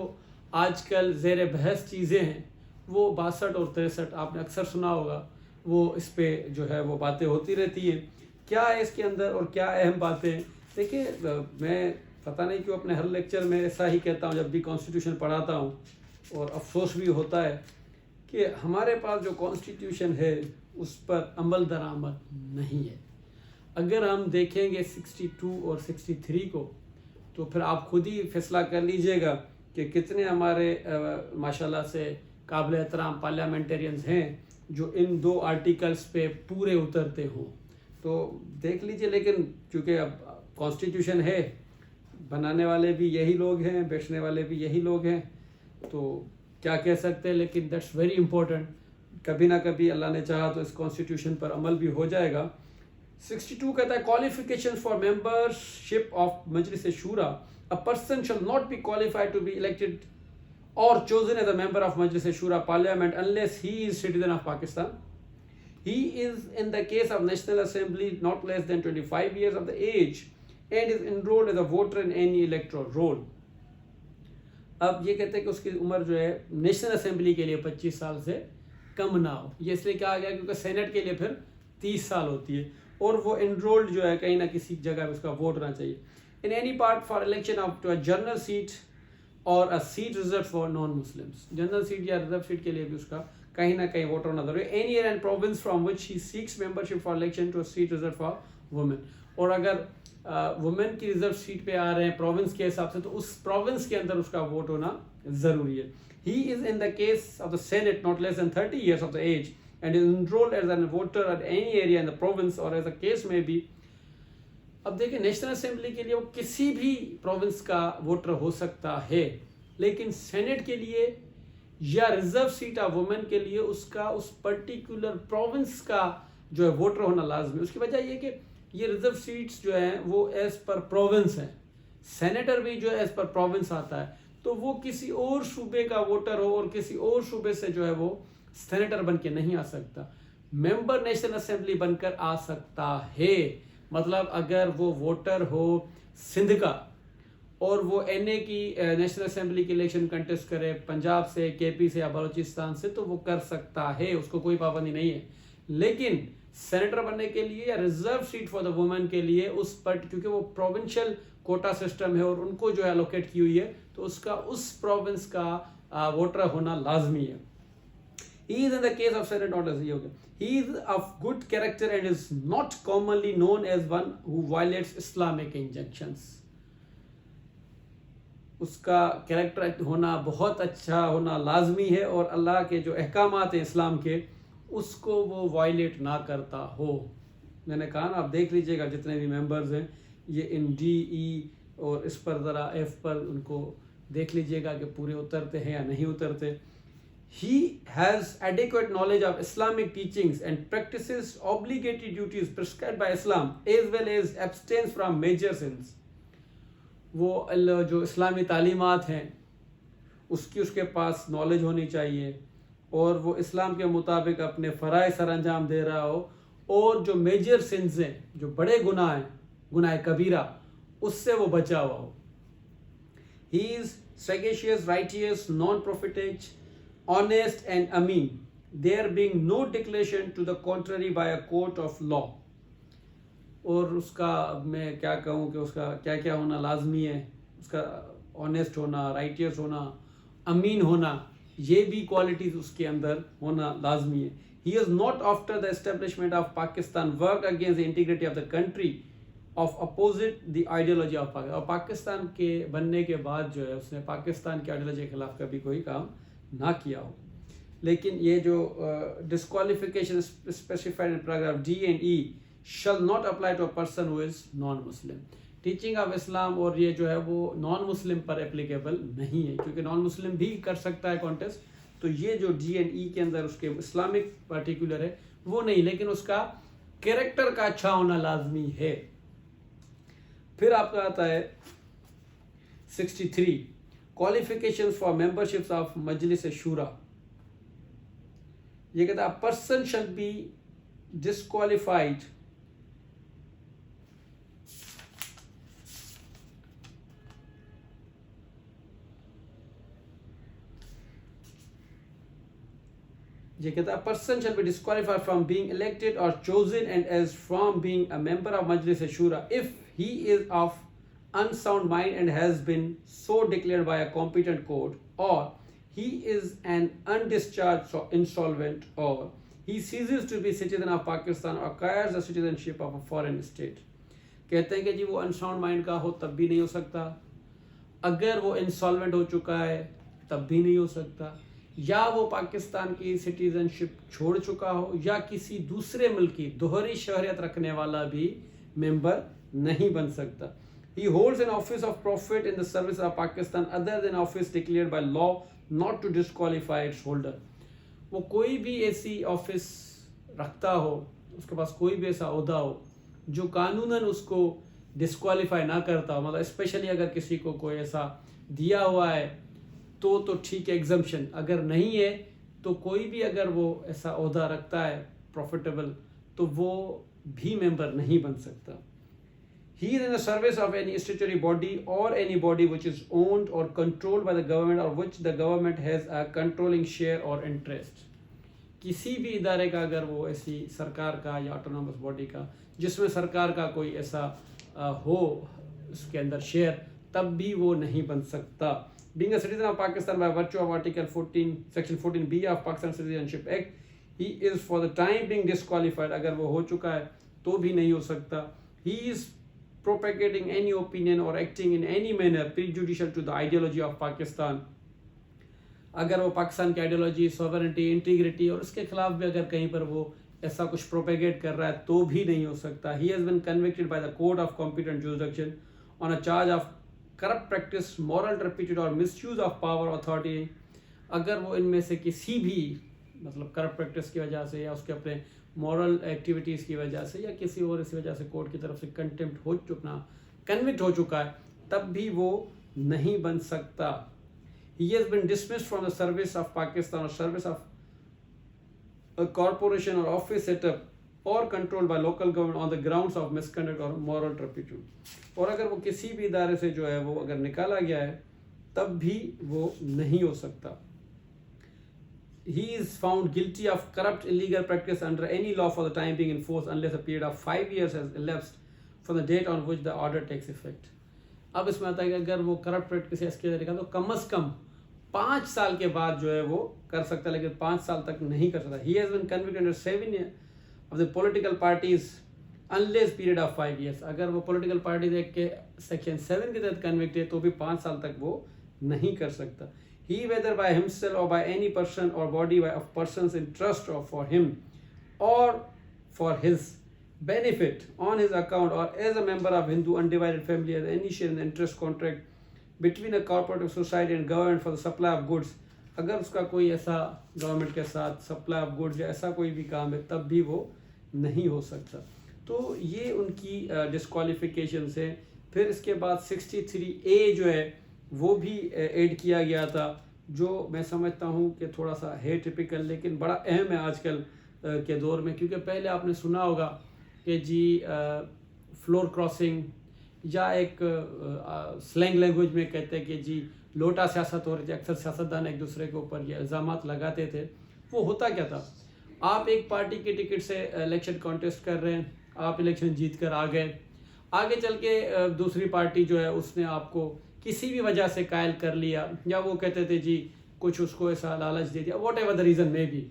आजकल ज़ेर बहस चीज़ें हैं वो 62 और 63, आपने अक्सर सुना होगा, वो इस पे जो है वो बातें होती रहती हैं। क्या है इसके अंदर और क्या अहम बातें? देखिए, मैं पता नहीं क्यों अपने हर लेक्चर में ऐसा ही कहता हूँ जब भी कॉन्स्टिट्यूशन पढ़ाता हूँ, और अफसोस भी होता है कि हमारे पास जो कॉन्स्टिट्यूशन है उस पर अमल दरामद नहीं है। अगर हम देखेंगे 62 और 63 को, तो फिर आप खुद ही फैसला कर लीजिएगा कि कितने हमारे माशाल्लाह से काबिल एहतराम पार्लियामेंटेरियंस हैं जो इन 2 आर्टिकल्स पे पूरे उतरते हों। तो देख लीजिए, लेकिन क्योंकि अब कॉन्स्टिट्यूशन है, बनाने वाले भी यही लोग हैं, बेचने वाले भी यही लोग हैं, तो क्या कह सकते हैं। लेकिन दैट्स वेरी इंपॉर्टेंट, कभी ना कभी अल्लाह ने चाहा तो इस कॉन्स्टिट्यूशन पर अमल भी हो जाएगा। 62 कहता है qualification for membership of Majlis Shura, a person shall not be qualified to be elected or chosen as a member of Majlis Shura Parliament unless he is citizen of Pakistan. He is, in the case of National Assembly, not less than 25 years of the age. and is enrolled as a voter in any electoral roll. अब ये कहते हैं कि उसकी उम्र जो है national assembly के लिए 25 साल से कम ना हो। ये इसलिए कहा गया क्योंकि सेनेट के लिए फिर 30 साल होती है, और वो एनरोल्ड जो है कहीं ना किसी जगह पे उसका वोट होना चाहिए। In any part for election of to a general seat और a seat reserve for non Muslims, general seat या रिजर्व सीट के लिए भी उसका कहीं ना कहीं वोट होना जरूरी है। Any year and province from which he seeks membership for election to a seat reserve for women, और अगर वुमेन की रिजर्व सीट पे आ रहे हैं प्रोविंस के हिसाब से तो उस प्रोविंस के अंदर उसका वोट होना जरूरी है। He is in the case of the Senate not less than 30 years of the age and is enrolled as a voter at any area in the province or as the case may be। अब देखिए national assembly के लिए वो किसी भी province का voter हो सकता है, लेकिन सेनेट के लिए या रिजर्व सीट ऑफ वुमेन के लिए उसका उस पर्टिकुलर प्रोविंस का जो है वोटर होना लाजमी है। उसकी वजह ये कि ये रिजर्व सीट्स जो हैं वो एज पर प्रोविंस हैं, सेनेटर भी जो है एज पर प्रोविंस आता है, तो वो किसी और सूबे का वोटर हो और किसी और सूबे से जो है वो सेनेटर बन के नहीं आ सकता, मेंबर नेशनल असेंबली बनकर आ सकता है। मतलब अगर वो वोटर हो सिंध का और वो एनए की नेशनल असेंबली की इलेक्शन कंटेस्ट करे पंजाब से, केपी से या बलूचिस्तान से, तो वो कर सकता है, उसको कोई पाबंदी नहीं है। लेकिन सेनेटर बनने के लिए या reserve seat for the women के लिए उस पर, क्योंकि वो प्रोविंशियल कोटा सिस्टम है और उनको जो है एलोकेट की हुई है, तो उसका उस प्रोविंस का वोटर होना लाजमी है। He is in the case of Senate not as he is of good character and is not commonly known as one who violates Islamic injunctions। उसका कैरेक्टर होना बहुत अच्छा होना लाजमी है और अल्लाह के जो अहकामात हैं इस्लाम के उसको वो वायलेट ना करता हो। मैंने कहा ना, आप देख लीजिएगा जितने भी मेंबर्स हैं ये इन डी ई और इस पर ज़रा एफ पर उनको देख लीजिएगा कि पूरे उतरते हैं या नहीं उतरते। He has adequate knowledge of Islamic teachings and practices obligatory duties prescribed by Islam as well as abstains from major sins। वो जो इस्लामी तालीमात हैं उसकी उसके पास नॉलेज होनी चाहिए और वो इस्लाम के मुताबिक अपने फ़राइज़ सर अंजाम दे रहा हो, और जो मेजर सिंस हैं, जो बड़े गुनाह हैं, गुनाह कबीरा, उससे वो बचा हुआ हो। He is sagacious, righteous, non-prophetic, honest and amin, there being no declaration to the contrary by a court of law। और उसका मैं क्या कहूँ कि उसका क्या क्या होना लाजमी है, उसका ऑनेस्ट होना, राइटियस होना, अमीन होना, ये भी क्वालिटीज उसके अंदर होना लाजमी है। He is not after the establishment of Pakistan worked against the integrity of the country of opposite the ideology of Pakistan। और पाकिस्तान के बनने के बाद जो है उसने पाकिस्तान की आइडियोलॉजी के खिलाफ कभी कोई काम ना किया हो। लेकिन ये जो disqualification specified in paragraph D and E shall not apply to a person who is non Muslim. Teaching of Islam और ये जो है वो नॉन मुस्लिम पर एप्लीकेबल नहीं है, क्योंकि नॉन मुस्लिम भी कर सकता है कॉन्टेस्ट, तो ये जो डी एंड ई के अंदर उसके इस्लामिक पर्टिकुलर है वो नहीं, लेकिन उसका कैरेक्टर का अच्छा होना लाजमी है। फिर आपका आता है 63 qualifications for memberships of Majlis Shura. ये कहता है पर्सन शल बी डिस्क्वालिफाइड ये कहता है person shall be disqualified from being elected और chosen and as from being a member of Majlis Shura if he is of unsound mind and has been so declared by a competent court, or he is an undischarged insolvent, or he ceases to be citizen of Pakistan or acquires the citizenship of a foreign state। कहते हैं कि जी वो unsound mind का हो तब भी नहीं हो सकता, अगर वो इंसॉल्वेंट हो चुका है तब भी नहीं हो सकता, या वो पाकिस्तान की सिटीजनशिप छोड़ चुका हो, या किसी दूसरे मुल्क की दोहरी शहरियत रखने वाला भी मेंबर नहीं बन सकता। He holds an office of profit in the service of Pakistan other than office declared by law not to disqualify its holder। वो कोई भी ऐसी ऑफिस रखता हो, उसके पास कोई भी ऐसा ओहदा हो जो कानूनन उसको डिस्क्वालीफाई ना करता हो, मतलब स्पेशली अगर किसी को कोई ऐसा दिया हुआ है तो ठीक है एग्जम्पशन, अगर नहीं है तो कोई भी अगर वो ऐसा ओहदा रखता है प्रॉफिटेबल तो वो भी मेंबर नहीं बन सकता। He is in the service of any statutory body or any body which is owned or controlled by the government or which the government has a controlling share or interest. किसी भी इदारे का अगर वो ऐसी सरकार का या ऑटोनॉमस बॉडी का जिसमें सरकार का कोई ऐसा हो उसके अंदर शेयर, तब भी वो नहीं बन सकता. Being a citizen of Pakistan by virtue of Article 14, Section 14B of Pakistan Citizenship Act, he is for the time being disqualified. अगर वो हो चुका है तो भी नहीं हो सकता. He is propagating any opinion or acting in any manner prejudicial to the ideology of Pakistan. अगर वो पाकिस्तान की आइडियोलॉजी, सॉवरेनिटी, इंटीग्रिटी और उसके खिलाफ भी अगर कहीं पर वो ऐसा कुछ प्रोपेगेट कर रहा है तो भी नहीं हो सकता. He has been convicted by the court of competent jurisdiction on a charge of corrupt practice, moral turpitude और misuse of power authority. अगर वो इनमें से किसी भी मतलब करप्ट प्रैक्टिस की वजह से या उसके अपने मॉरल एक्टिविटीज़ की वजह से या किसी और इस वजह से कोर्ट की तरफ से कंटेम्प्ट हो चुका, कन्विक्ट हो चुका है, तब भी वो नहीं बन सकता. He has been dismissed from the service of Pakistan or service of a corporation or office set up or controlled by local government on the grounds of misconduct or moral turpitude. और अगर वो किसी भी इदारे से जो है वो अगर निकाला गया है तब भी वो नहीं हो सकता. He is found guilty of corrupt illegal practice under any law for the time being in force unless a period of 5 years has elapsed from the date on which the order takes effect. अब इसमें आता है कि अगर वो corrupt practice इसके तरीका तो कम से कम 5 साल के बाद जो है वो कर सकता है, लेकिन 5 साल तक नहीं कर सकता. He has been convicted under 7 of the political parties unless period of 5 years. अगर वो पॉलिटिकल पार्टी देख के सेक्शन 7 के तहत कन्विक्ट है तो भी 5 साल तक वो नहीं कर सकता. He whether by himself or by any person or body of persons in trust or for him or for his benefit on his account or as a member of Hindu undivided family has any share in the interest contract between a cooperative society and government for the supply of goods. अगर उसका कोई ऐसा government के साथ supply of goods या ऐसा कोई भी काम है तब भी वो नहीं हो सकता. तो ये उनकी डिस्क्वालिफिकेशन है. फिर इसके बाद 63A जो है वो भी ऐड किया गया था, जो मैं समझता हूँ कि थोड़ा सा है टिपिकल लेकिन बड़ा अहम है आजकल के दौर में. क्योंकि पहले आपने सुना होगा कि जी फ्लोर क्रॉसिंग या एक स्लैंग लैंग्वेज में कहते हैं कि जी लोटा सियासत हो रही थी. अक्सर सियासतदान एक दूसरे के ऊपर ये इल्ज़ामात लगाते थे. वो होता क्या था, आप एक पार्टी के टिकट से इलेक्शन कॉन्टेस्ट कर रहे हैं, आप इलेक्शन जीत कर आ गए, आगे चल के दूसरी पार्टी जो है उसने आपको किसी भी वजह से कायल कर लिया या वो कहते थे जी कुछ उसको ऐसा लालच दे दिया, वॉट एवर द रीज़न में भी,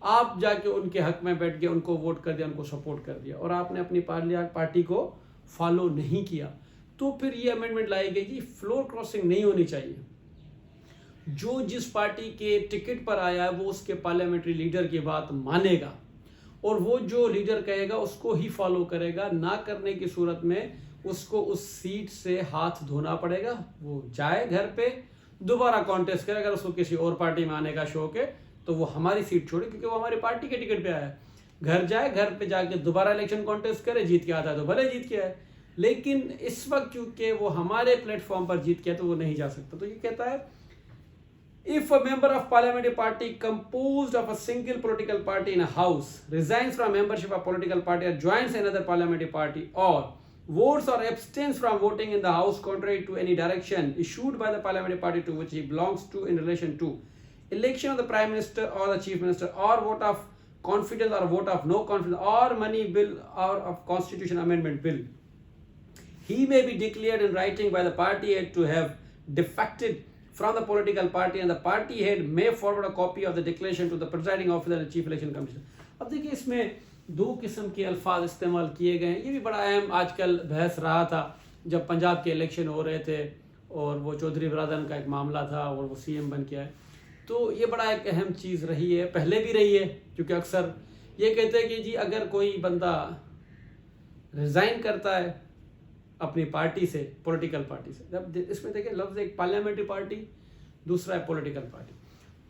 आप जाके उनके हक में बैठ के उनको वोट कर दिया, उनको सपोर्ट कर दिया और आपने अपनी पार्टी को फॉलो नहीं किया. तो फिर ये अमेंडमेंट लाई गई कि फ्लोर क्रॉसिंग नहीं होनी चाहिए. जो जिस पार्टी के टिकट पर आया है वो उसके पार्लियामेंट्री लीडर की बात मानेगा और वो जो लीडर कहेगा उसको ही फॉलो करेगा. ना करने की सूरत में उसको उस सीट से हाथ धोना पड़ेगा. वो जाए घर पे दोबारा कॉन्टेस्ट करे. अगर उसको किसी और पार्टी में आने का शौक है तो वो हमारी सीट छोड़े क्योंकि वो हमारी पार्टी के टिकट पे आया है. घर जाए, घर पे जाके दोबारा इलेक्शन कॉन्टेस्ट करे, जीत के आता है तो भले जीत के आए, लेकिन इस वक्त क्योंकि वो हमारे प्लेटफॉर्म पर जीत के तो वो नहीं जा सकता. तो ये कहता है if a member of parliamentary party composed of a single political party in a house resigns from membership of political party or joins another parliamentary party or votes or abstains from voting in the house contrary to any direction issued by the parliamentary party to which he belongs to in relation to election of the prime minister or the chief minister or vote of confidence or vote of no confidence or money bill or of constitution amendment bill, he may be declared in writing by the party head to have defected from the political party and the party head may forward a copy of the declaration to the presiding officer and the chief election commissioner. अब देखिए इसमें 2 किस्म के अल्फाज इस्तेमाल किए गए हैं. ये भी बड़ा अहम आजकल बहस रहा था जब पंजाब के इलेक्शन हो रहे थे और वो चौधरी बरादरन का एक मामला था और वो CM बन के आए. तो ये बड़ा एक अहम चीज़ रही है, पहले भी रही है, क्योंकि अक्सर ये कहते हैं कि जी अगर कोई बंदा रिज़ाइन करता है अपनी पार्टी से, पॉलिटिकल पार्टी से, जब इसमें देखिए लफ्ज़ एक पार्लियामेंट्री पार्टी, दूसरा है पॉलिटिकल पार्टी.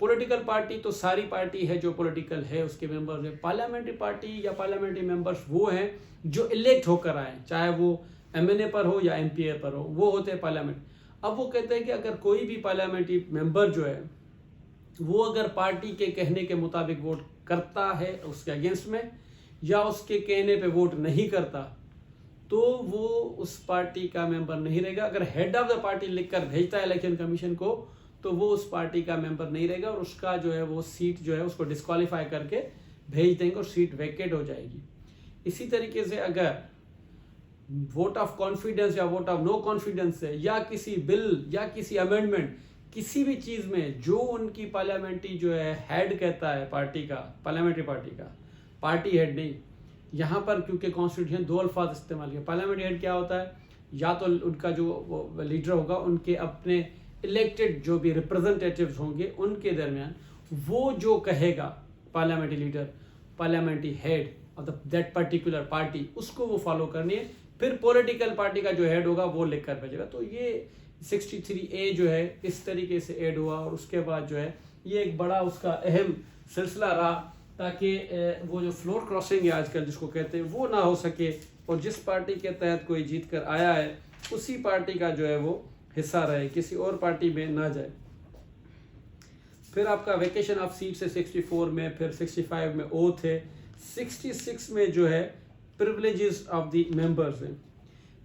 पॉलिटिकल पार्टी तो सारी पार्टी है जो पॉलिटिकल है उसके मेंबर्स है. पार्लियामेंट्री पार्टी या पार्लियामेंट्री मेंबर्स वो हैं जो इलेक्ट होकर आए, चाहे वो MNA पर हो या MPA पर हो, वो होते हैं पार्लियामेंट. अब वो कहते हैं कि अगर कोई भी पार्लियामेंट्री मेंबर जो है वो अगर पार्टी के कहने के मुताबिक वोट करता है उसके अगेंस्ट में या उसके कहने पे वोट नहीं करता तो वो उस पार्टी का मेंबर नहीं रहेगा। अगर हेड ऑफ द पार्टी लिखकर भेजता है इलेक्शन कमीशन को तो वो उस पार्टी का मेंबर नहीं रहेगा और उसका जो है वो सीट जो है उसको डिस्क्वालीफाई करके भेज देंगे और सीट वैकेट हो जाएगी। इसी तरीके से अगर वोट ऑफ कॉन्फिडेंस या वोट ऑफ नो कॉन्फिडेंस है या किसी बिल या किसी अमेंडमेंट किसी भी चीज में जो उनकी पार्लियामेंट्री जो है हेड कहता है पार्टी का, पार्लियामेंट्री पार्टी का, पार्टी हेड नहीं, यहाँ पर क्योंकि कॉन्स्टिट्यूशन दो अल्फाज इस्तेमाल किया। पार्लियामेंट्री हेड क्या होता है, या तो उनका जो लीडर होगा उनके अपने इलेक्टेड जो भी रिप्रेजेंटेटिव्स होंगे उनके दरमियान वो जो कहेगा parliamentary leader, parliamentary head of that particular party, उसको वो फॉलो करनी है। फिर पॉलिटिकल पार्टी का जो हेड होगा वो लिखकर भेजेगा। तो ये 63A जो है इस तरीके से ऐड हुआ और उसके बाद जो है ये एक बड़ा उसका अहम सिलसिला रहा ताकि वो जो फ्लोर क्रॉसिंग है आजकल जिसको कहते हैं वो ना हो सके और जिस पार्टी के तहत कोई जीत कर आया है उसी पार्टी का जो है वो हिस्सा रहे, किसी और पार्टी में ना जाए। फिर आपका वेकेशन ऑफ सीट से 64 में, फिर 65 में ओथ है, 66 में जो है प्रिविलेजेस ऑफ द मेंबर्स हैं।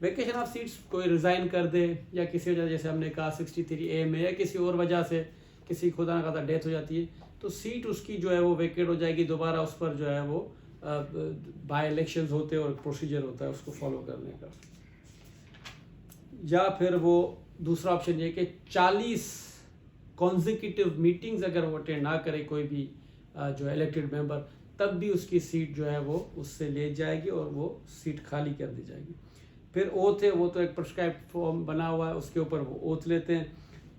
वेकेशन ऑफ सीट्स कोई रिज़ाइन कर दे या किसी वजह जैसे हमने कहा 63A में या किसी और वजह से किसी खुदा ना खासा डेथ हो जाती है तो सीट उसकी जो है वो वेकेट हो जाएगी। दोबारा उस पर जो है वो बाय इलेक्शंस होते हैं और प्रोसीजर होता है उसको फॉलो करने का। या फिर वो दूसरा ऑप्शन ये कि 40 कॉन्जिक्यूटिव मीटिंग्स अगर वो अटेंड ना करे कोई भी जो इलेक्टेड मेंबर तब भी उसकी सीट जो है वो उससे ले जाएगी और वो सीट खाली कर दी जाएगी। फिर ओथ है, वो तो एक प्रिस्क्राइब्ड फॉर्म बना हुआ है उसके ऊपर वो ओथ लेते हैं।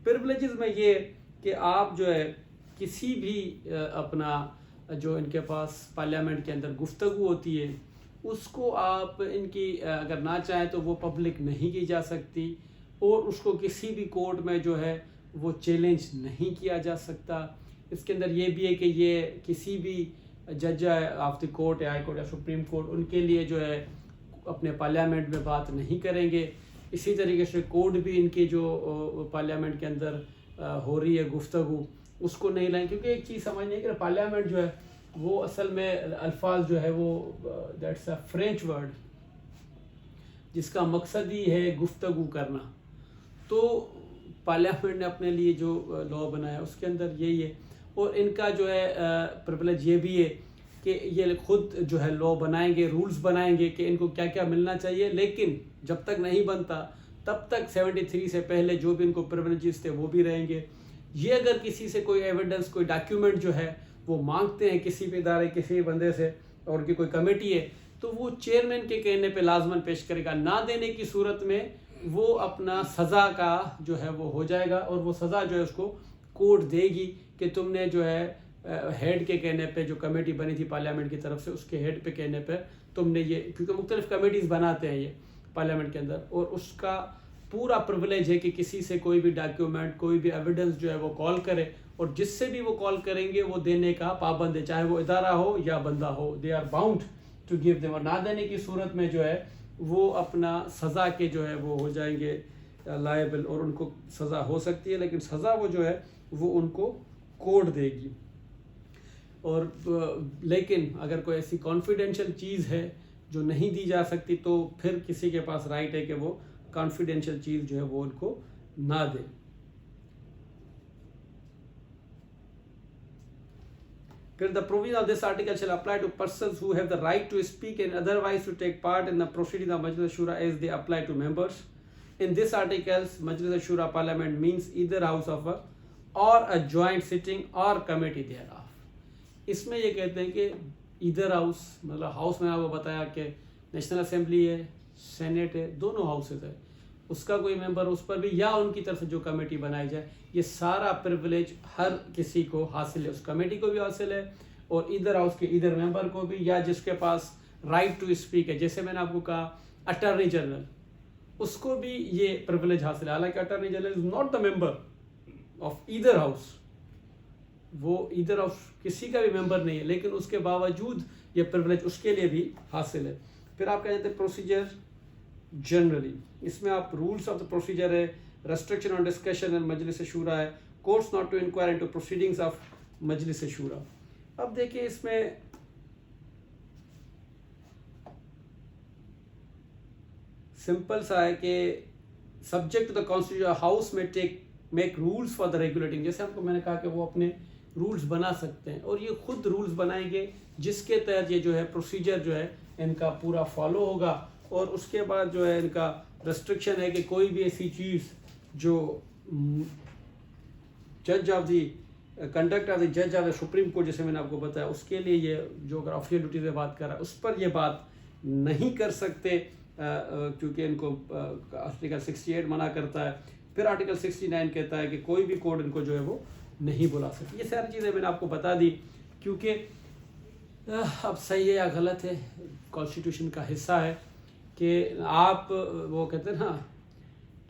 प्रिविलेजेस में ये कि आप जो है किसी भी अपना जो इनके पास पार्लियामेंट के अंदर गुफ्तगू होती है उसको आप इनकी अगर ना चाहें तो वो पब्लिक नहीं की जा सकती और उसको किसी भी कोर्ट में जो है वो चैलेंज नहीं किया जा सकता। इसके अंदर ये भी है कि ये किसी भी जज ऑफ द कोर्ट या हाई कोर्ट या सुप्रीम कोर्ट उनके लिए जो है अपने पार्लियामेंट में बात नहीं करेंगे। इसी तरीके से कोर्ट भी इनकी जो पार्लियामेंट के अंदर हो रही है गुफ्तगू उसको नहीं लाएं, क्योंकि एक चीज़ समझनी है कि पार्लियामेंट जो है वो असल में अल्फाज जो है वो दैट्स अ फ्रेंच वर्ड जिसका मकसद ही है गुफ्तगू करना। तो पार्लियामेंट ने अपने लिए जो लॉ बनाया उसके अंदर यही है और इनका जो है प्रिविलेज ये भी है कि ये खुद जो है लॉ बनाएंगे, रूल्स बनाएंगे कि इनको क्या क्या मिलना चाहिए, लेकिन जब तक नहीं बनता तब तक 73 से पहले जो भी इनको प्रिविलेजेस थे वो भी रहेंगे। ये अगर किसी से कोई एविडेंस, कोई डॉक्यूमेंट जो है वो मांगते हैं किसी भी इदारे, किसी भी बंदे से और उनकी कोई कमेटी है तो वो चेयरमैन के कहने पे लाजमन पेश करेगा। ना देने की सूरत में वो अपना सज़ा का जो है वो हो जाएगा और वो सज़ा जो है उसको कोर्ट देगी कि तुमने जो है हेड के कहने पे जो कमेटी बनी थी पार्लियामेंट की तरफ से उसके हेड पे कहने पे तुमने ये, क्योंकि मुख्तलिफ कमेटीज़ बनाते हैं ये पार्लियामेंट के अंदर और उसका पूरा प्रिविलेज है कि किसी से कोई भी डॉक्यूमेंट, कोई भी एविडेंस जो है वो कॉल करे और जिससे भी वो कॉल करेंगे वो देने का पाबंद है, चाहे वो इदारा हो या बंदा हो। They are bound to give them. और ना देने की सूरत में जो है वो अपना सज़ा के जो है वो हो जाएंगे लायबल और उनको सज़ा हो सकती है, लेकिन सज़ा वो जो है वो उनको कोर्ट देगी। और लेकिन अगर कोई ऐसी कॉन्फिडेंशियल चीज़ है जो नहीं दी जा सकती तो फिर किसी के पास राइट है कि वो कॉन्फिडेंशियल चीज़ जो है वो उनको ना दे। फिर the provision of this article shall apply to persons who have the right to speak and otherwise to take part in the proceedings of Majlis Shura as they apply to members. In this article, Majlis Shura Parliament means either house of a or a joint sitting or committee thereof. इसमें ये कहते हैं कि इधर house मतलब house में आपको बताया कि नेशनल असेंबली है, सेनेट है, दोनों हाउसेज है, उसका कोई मेंबर उस पर भी या उनकी तरफ से जो कमेटी बनाई जाए ये सारा प्रिविलेज हर किसी को हासिल है, उस कमेटी को भी हासिल है और इधर हाउस के इधर मेंबर को भी या जिसके पास राइट टू स्पीक है। जैसे मैंने आपको कहा अटॉर्नी जनरल, उसको भी ये प्रिविलेज हासिल है। हालांकि attorney general is not the member of either house, वो ईदर हाउस किसी का भी मेंबर नहीं है, लेकिन उसके बावजूद ये प्रिविलेज उसके लिए भी हासिल है। फिर आप कह जाते हैं प्रोसीजर जनरली, इसमें आप रूल्स ऑफ द प्रोसीजर है, restriction on discussion and Majlis Shura है, courts not to inquire into proceedings of Majlis Shura. अब देखिए इसमें सिंपल सा है कि subject to the constitution house में make rules for the regulating, जैसे आपको मैंने कहा कि वो अपने रूल्स बना सकते हैं और ये खुद रूल्स बनाएंगे जिसके तहत ये जो है प्रोसीजर जो है इनका पूरा फॉलो होगा। और उसके बाद जो है इनका रेस्ट्रिक्शन है कि कोई भी ऐसी चीज़ जो जज of the conduct of the जज ऑफ द सुप्रीम कोर्ट, जैसे मैंने आपको बताया, उसके लिए ये जो अगर ऑफिशियल ड्यूटी से बात कर रहा है उस पर ये बात नहीं कर सकते क्योंकि इनको आर्टिकल 68 मना करता है। फिर आर्टिकल 69 कहता है कि कोई भी कोर्ट इनको जो है वो नहीं बुला सकती। ये सारी चीज़ें मैंने आपको बता दी क्योंकि अब सही है या गलत है, कॉन्स्टिट्यूशन का हिस्सा है कि आप वो कहते हैं ना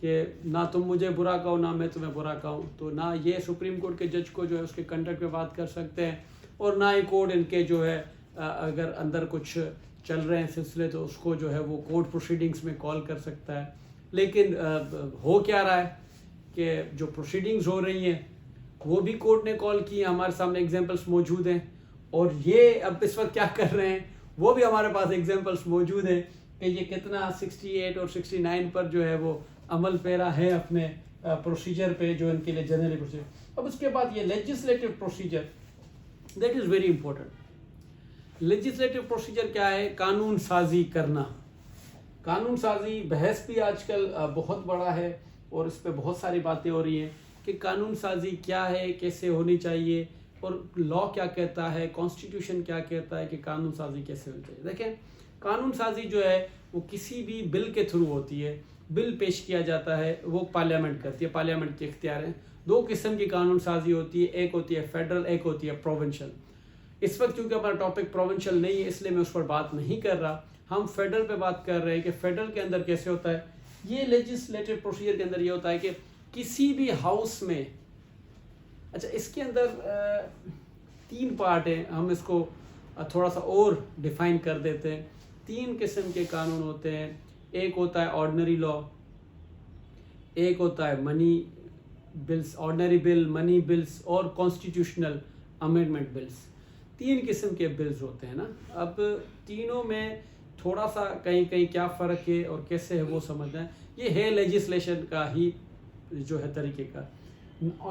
कि ना तुम मुझे बुरा कहो ना मैं तुम्हें बुरा कहूँ, तो ना ये सुप्रीम कोर्ट के जज को जो है उसके कंडक्ट पे बात कर सकते हैं और ना ही कोर्ट इनके जो है अगर अंदर कुछ चल रहे हैं सिलसिले तो उसको जो है वो कोर्ट प्रोसीडिंग्स में कॉल कर सकता है। लेकिन हो क्या रहा है कि जो प्रोसीडिंग्स हो रही हैं वो भी कोर्ट ने कॉल की, हमारे सामने एग्जांपल्स मौजूद हैं और ये अब इस वक्त क्या कर रहे हैं वो भी हमारे पास एग्जांपल्स मौजूद हैं कि ये कितना 68 और 69 पर जो है वो अमल पैरा है अपने प्रोसीजर पे जो इनके लिए जनरली प्रोसीजर। अब उसके बाद ये legislative procedure, that is very important. Legislative procedure क्या है? कानून साजी करना। कानून साजी बहस भी आजकल बहुत बड़ा है और इस पर बहुत सारी बातें हो रही हैं कि कानून साजी क्या है, कैसे होनी चाहिए और लॉ क्या कहता है, कॉन्स्टिट्यूशन क्या कहता है कि कानून साजी कैसे होनी चाहिए। देखें, कानून साजी जो है वो किसी भी बिल के थ्रू होती है। बिल पेश किया जाता है वो पार्लियामेंट करती है, पार्लियामेंट के इख्तियार हैं। दो किस्म की कानून साजी होती है, एक होती है फेडरल, एक होती है प्रोविंशियल। इस वक्त क्योंकि हमारा टॉपिक प्रोविंशियल नहीं है इसलिए मैं उस पर बात नहीं कर रहा, हम फेडरल पे बात कर रहे हैं कि फेडरल के अंदर कैसे होता है। ये लेजिस्लेटिव प्रोसीजर के अंदर ये होता है कि किसी भी हाउस में, अच्छा इसके अंदर 3 पार्ट हैं, हम इसको थोड़ा सा और डिफाइन कर देते हैं। 3 किस्म के कानून होते हैं। एक होता है ऑर्डिनरी लॉ, एक होता है money bills, ordinary bill, money bills और कॉन्स्टिट्यूशनल अमेंडमेंट बिल्स। 3 किस्म के बिल्स होते हैं ना। अब तीनों में थोड़ा सा कहीं कहीं क्या फ़र्क है और कैसे है वो समझना है। ये है लेजिस्लेशन का ही जो है तरीके का।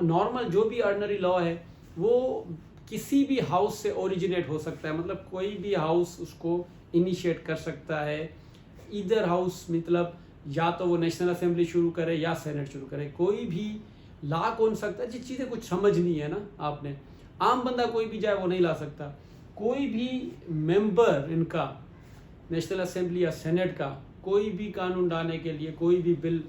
नॉर्मल जो भी ऑर्डिनरी लॉ है वो किसी भी हाउस से ओरिजिनेट हो सकता है, मतलब कोई भी हाउस उसको इनिशिएट कर सकता है। ईदर हाउस मतलब या तो वो नेशनल असेंबली शुरू करे या सेनेट शुरू करे, कोई भी ला कौन सकता है। जिस चीज़ें कुछ समझ नहीं है ना आपने, आम बंदा कोई भी जाए वो नहीं ला सकता। कोई भी मेंबर इनका नेशनल असेंबली या सेनेट का कोई भी कानून लाने के लिए कोई भी बिल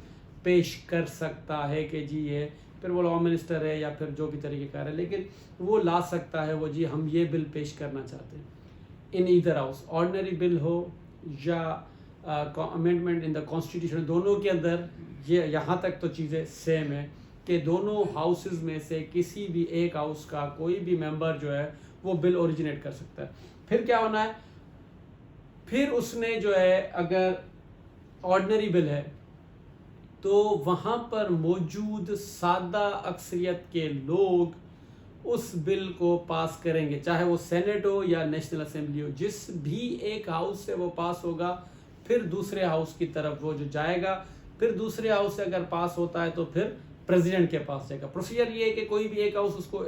पेश कर सकता है कि जी ये, फिर वो लॉ मिनिस्टर है या फिर जो भी तरीके का है, लेकिन वो ला सकता है वो जी हम ये बिल पेश करना चाहते हैं। In either house ordinary bill हो या अमेंडमेंट इन द कॉन्स्टिट्यूशन, दोनों के अंदर ये यहाँ तक तो चीज़ें सेम है कि दोनों हाउसेस में से किसी भी एक हाउस का कोई भी मेंबर जो है वो बिल ओरिजिनेट कर सकता है। फिर क्या होना है, फिर उसने जो है अगर ऑर्डिनरी बिल है तो वहाँ पर मौजूद सादा अक्सरियत के लोग उस बिल को पास करेंगे, चाहे वो सेनेट हो या नेशनल असेंबली हो। जिस भी एक हाउस से वो पास होगा फिर दूसरे हाउस की तरफ वो जो जाएगा, फिर दूसरे हाउस से अगर पास होता है तो फिर प्रेसिडेंट के पास जाएगा। प्रोसीजर ये है कि कोई भी एक हाउस उसको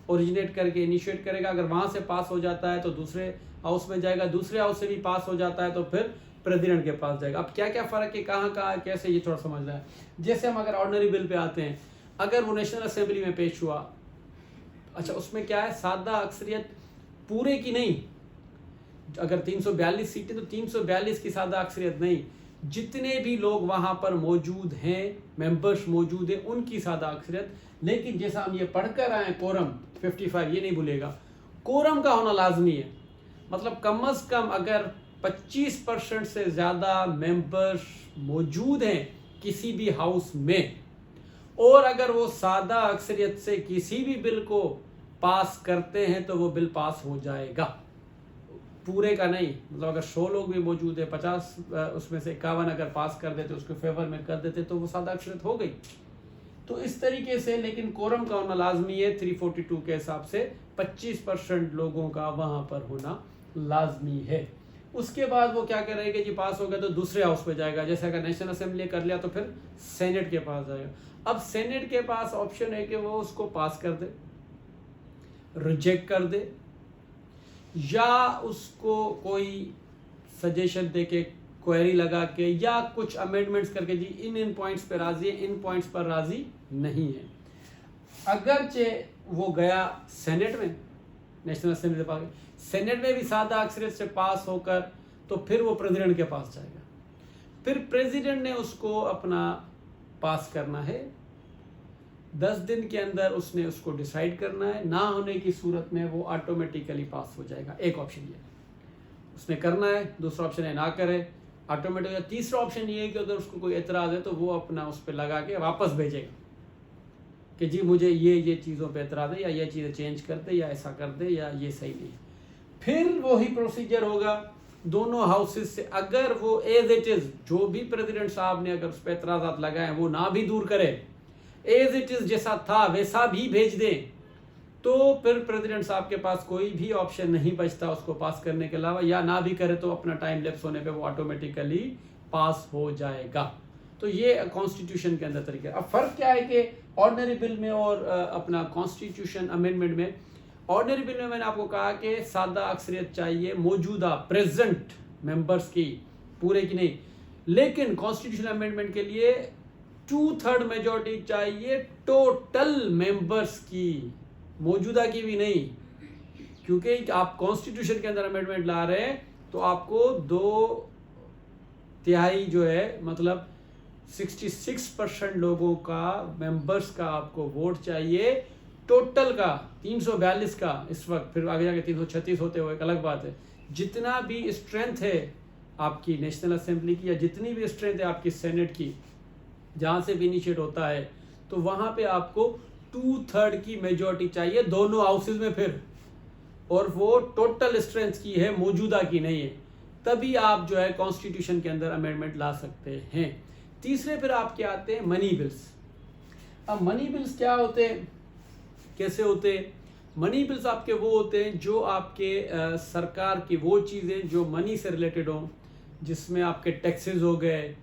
ओरिजिनेट करके इनिशिएट करेगा, अगर वहाँ से पास हो जाता है तो दूसरे हाउस में जाएगा, दूसरे हाउस से भी पास हो जाता है तो फिर प्रेसिडेंट के पास जाएगा। अब क्या क्या फ़र्क है, कहाँ कहाँ कैसे, ये थोड़ा समझना है। जैसे हम अगर ऑर्डिनरी बिल पे आते हैं, अगर वो नेशनल असेंबली में पेश हुआ, अच्छा उसमें क्या है, सादा अक्सरियत पूरे की नहीं, अगर 342 सीटें तो 342 की सादा अक्सरियत नहीं, जितने भी लोग वहाँ पर मौजूद हैं, मेंबर्स मौजूद हैं, उनकी सादा अक्सरियत। लेकिन जैसा हम ये पढ़कर आए कोरम 55, ये नहीं भूलेगा, कोरम का होना लाजमी है। मतलब कम अज़ कम अगर 25% से ज़्यादा मेंबर्स मौजूद हैं किसी भी हाउस में, और अगर वो सादा अक्सरियत से किसी भी बिल को पास करते हैं तो वो बिल पास हो जाएगा, पूरे का नहीं। मतलब अगर 100 लोग भी मौजूद है, 50 उसमें से 51 अगर पास कर देते, उसके फेवर में कर देते तो वो सादा अक्सरियत हो गई। तो इस तरीके से, लेकिन कोरम का होना लाजमी है। 342 के हिसाब से 25% लोगों का वहाँ पर होना लाजमी है। उसके बाद वो क्या करेगा जी, पास हो गया तो दूसरे हाउस में जाएगा। जैसे अगर नेशनल असेंबली कर लिया तो फिर सेनेट के पास जाएगा। अब सेनेट के पास ऑप्शन है कि वो उसको पास कर दे, रिजेक्ट कर दे, या उसको कोई सजेशन दे के, क्वेरी लगा के, या कुछ अमेंडमेंट्स करके जी इन पॉइंट्स पे राजी है, इन पॉइंट्स पर राजी नहीं है। अगरचे वो गया सेनेट में, नेशनल असेंबली से पास, सेनेट में भी सादा अक्सरियत से पास होकर तो फिर वो प्रेसिडेंट के पास जाएगा। फिर प्रेसिडेंट ने उसको अपना पास करना है, 10 दिन के अंदर उसने उसको डिसाइड करना है। ना होने की सूरत में वो ऑटोमेटिकली पास हो जाएगा। एक ऑप्शन ये उसने करना है, दूसरा ऑप्शन है ना करे, ऑटोमेटिक। तीसरा ऑप्शन ये है कि अगर उसको कोई एतराज़ है तो वो अपना उस पर लगा के वापस भेजेगा कि जी मुझे ये चीज़ों पे एतराज़ है, या ये चीज़ें चेंज कर दे, या ऐसा कर दे, या ये सही नहीं है। फिर वही प्रोसीजर होगा दोनों हाउसेस से। अगर वो एज इट इज़, जो भी प्रेसिडेंट साहब ने अगर उस पर एतराज़ात लगाए वो ना भी दूर करे, एज इट इज़ जैसा था वैसा भी भेज दे, तो फिर प्रेसिडेंट साहब के पास कोई भी ऑप्शन नहीं बचता उसको पास करने के अलावा। या ना भी करे तो अपना टाइम लैप्स होने पे वो ऑटोमेटिकली पास हो जाएगा। तो ये कॉन्स्टिट्यूशन के अंदर तरीका है। अब फर्क क्या है कि ऑर्डिनरी बिल में और अपना कॉन्स्टिट्यूशन अमेंडमेंट में, ऑर्डिनरी बिल में मैंने आपको कहा कि सादा अक्सरियत चाहिए मौजूदा प्रेजेंट मेंबर्स की, पूरे की नहीं। लेकिन कॉन्स्टिट्यूशन अमेंडमेंट के लिए 2/3 मेजॉरिटी चाहिए टोटल मेंबर्स की, मौजूदा की भी नहीं। क्योंकि आप कॉन्स्टिट्यूशन के अंदर अमेंडमेंट ला रहे हैं तो आपको 2/3 जो है, मतलब 66% लोगों का, मेंबर्स का आपको वोट चाहिए। टोटल का 342 का इस वक्त, फिर आगे जाके 336 होते हुए एक अलग बात है। जितना भी स्ट्रेंथ है आपकी नेशनल असेंबली की, या जितनी भी स्ट्रेंथ है आपकी सेनेट की, जहाँ से भी इनिशिएट होता है, तो वहाँ पे आपको 2/3 की मेजॉरिटी चाहिए दोनों हाउसेज में फिर, और वो टोटल स्ट्रेंथ की है, मौजूदा की नहीं है। तभी आप जो है कॉन्स्टिट्यूशन के अंदर अमेंडमेंट ला सकते हैं। तीसरे फिर आपके आते हैं मनी बिल्स। अब मनी बिल्स क्या होते हैं, कैसे होते हैं? मनी बिल्स आपके वो होते हैं जो आपके सरकार की वो चीज़ें जो मनी से रिलेटेड हों, जिसमें आपके टैक्सेस हो गए,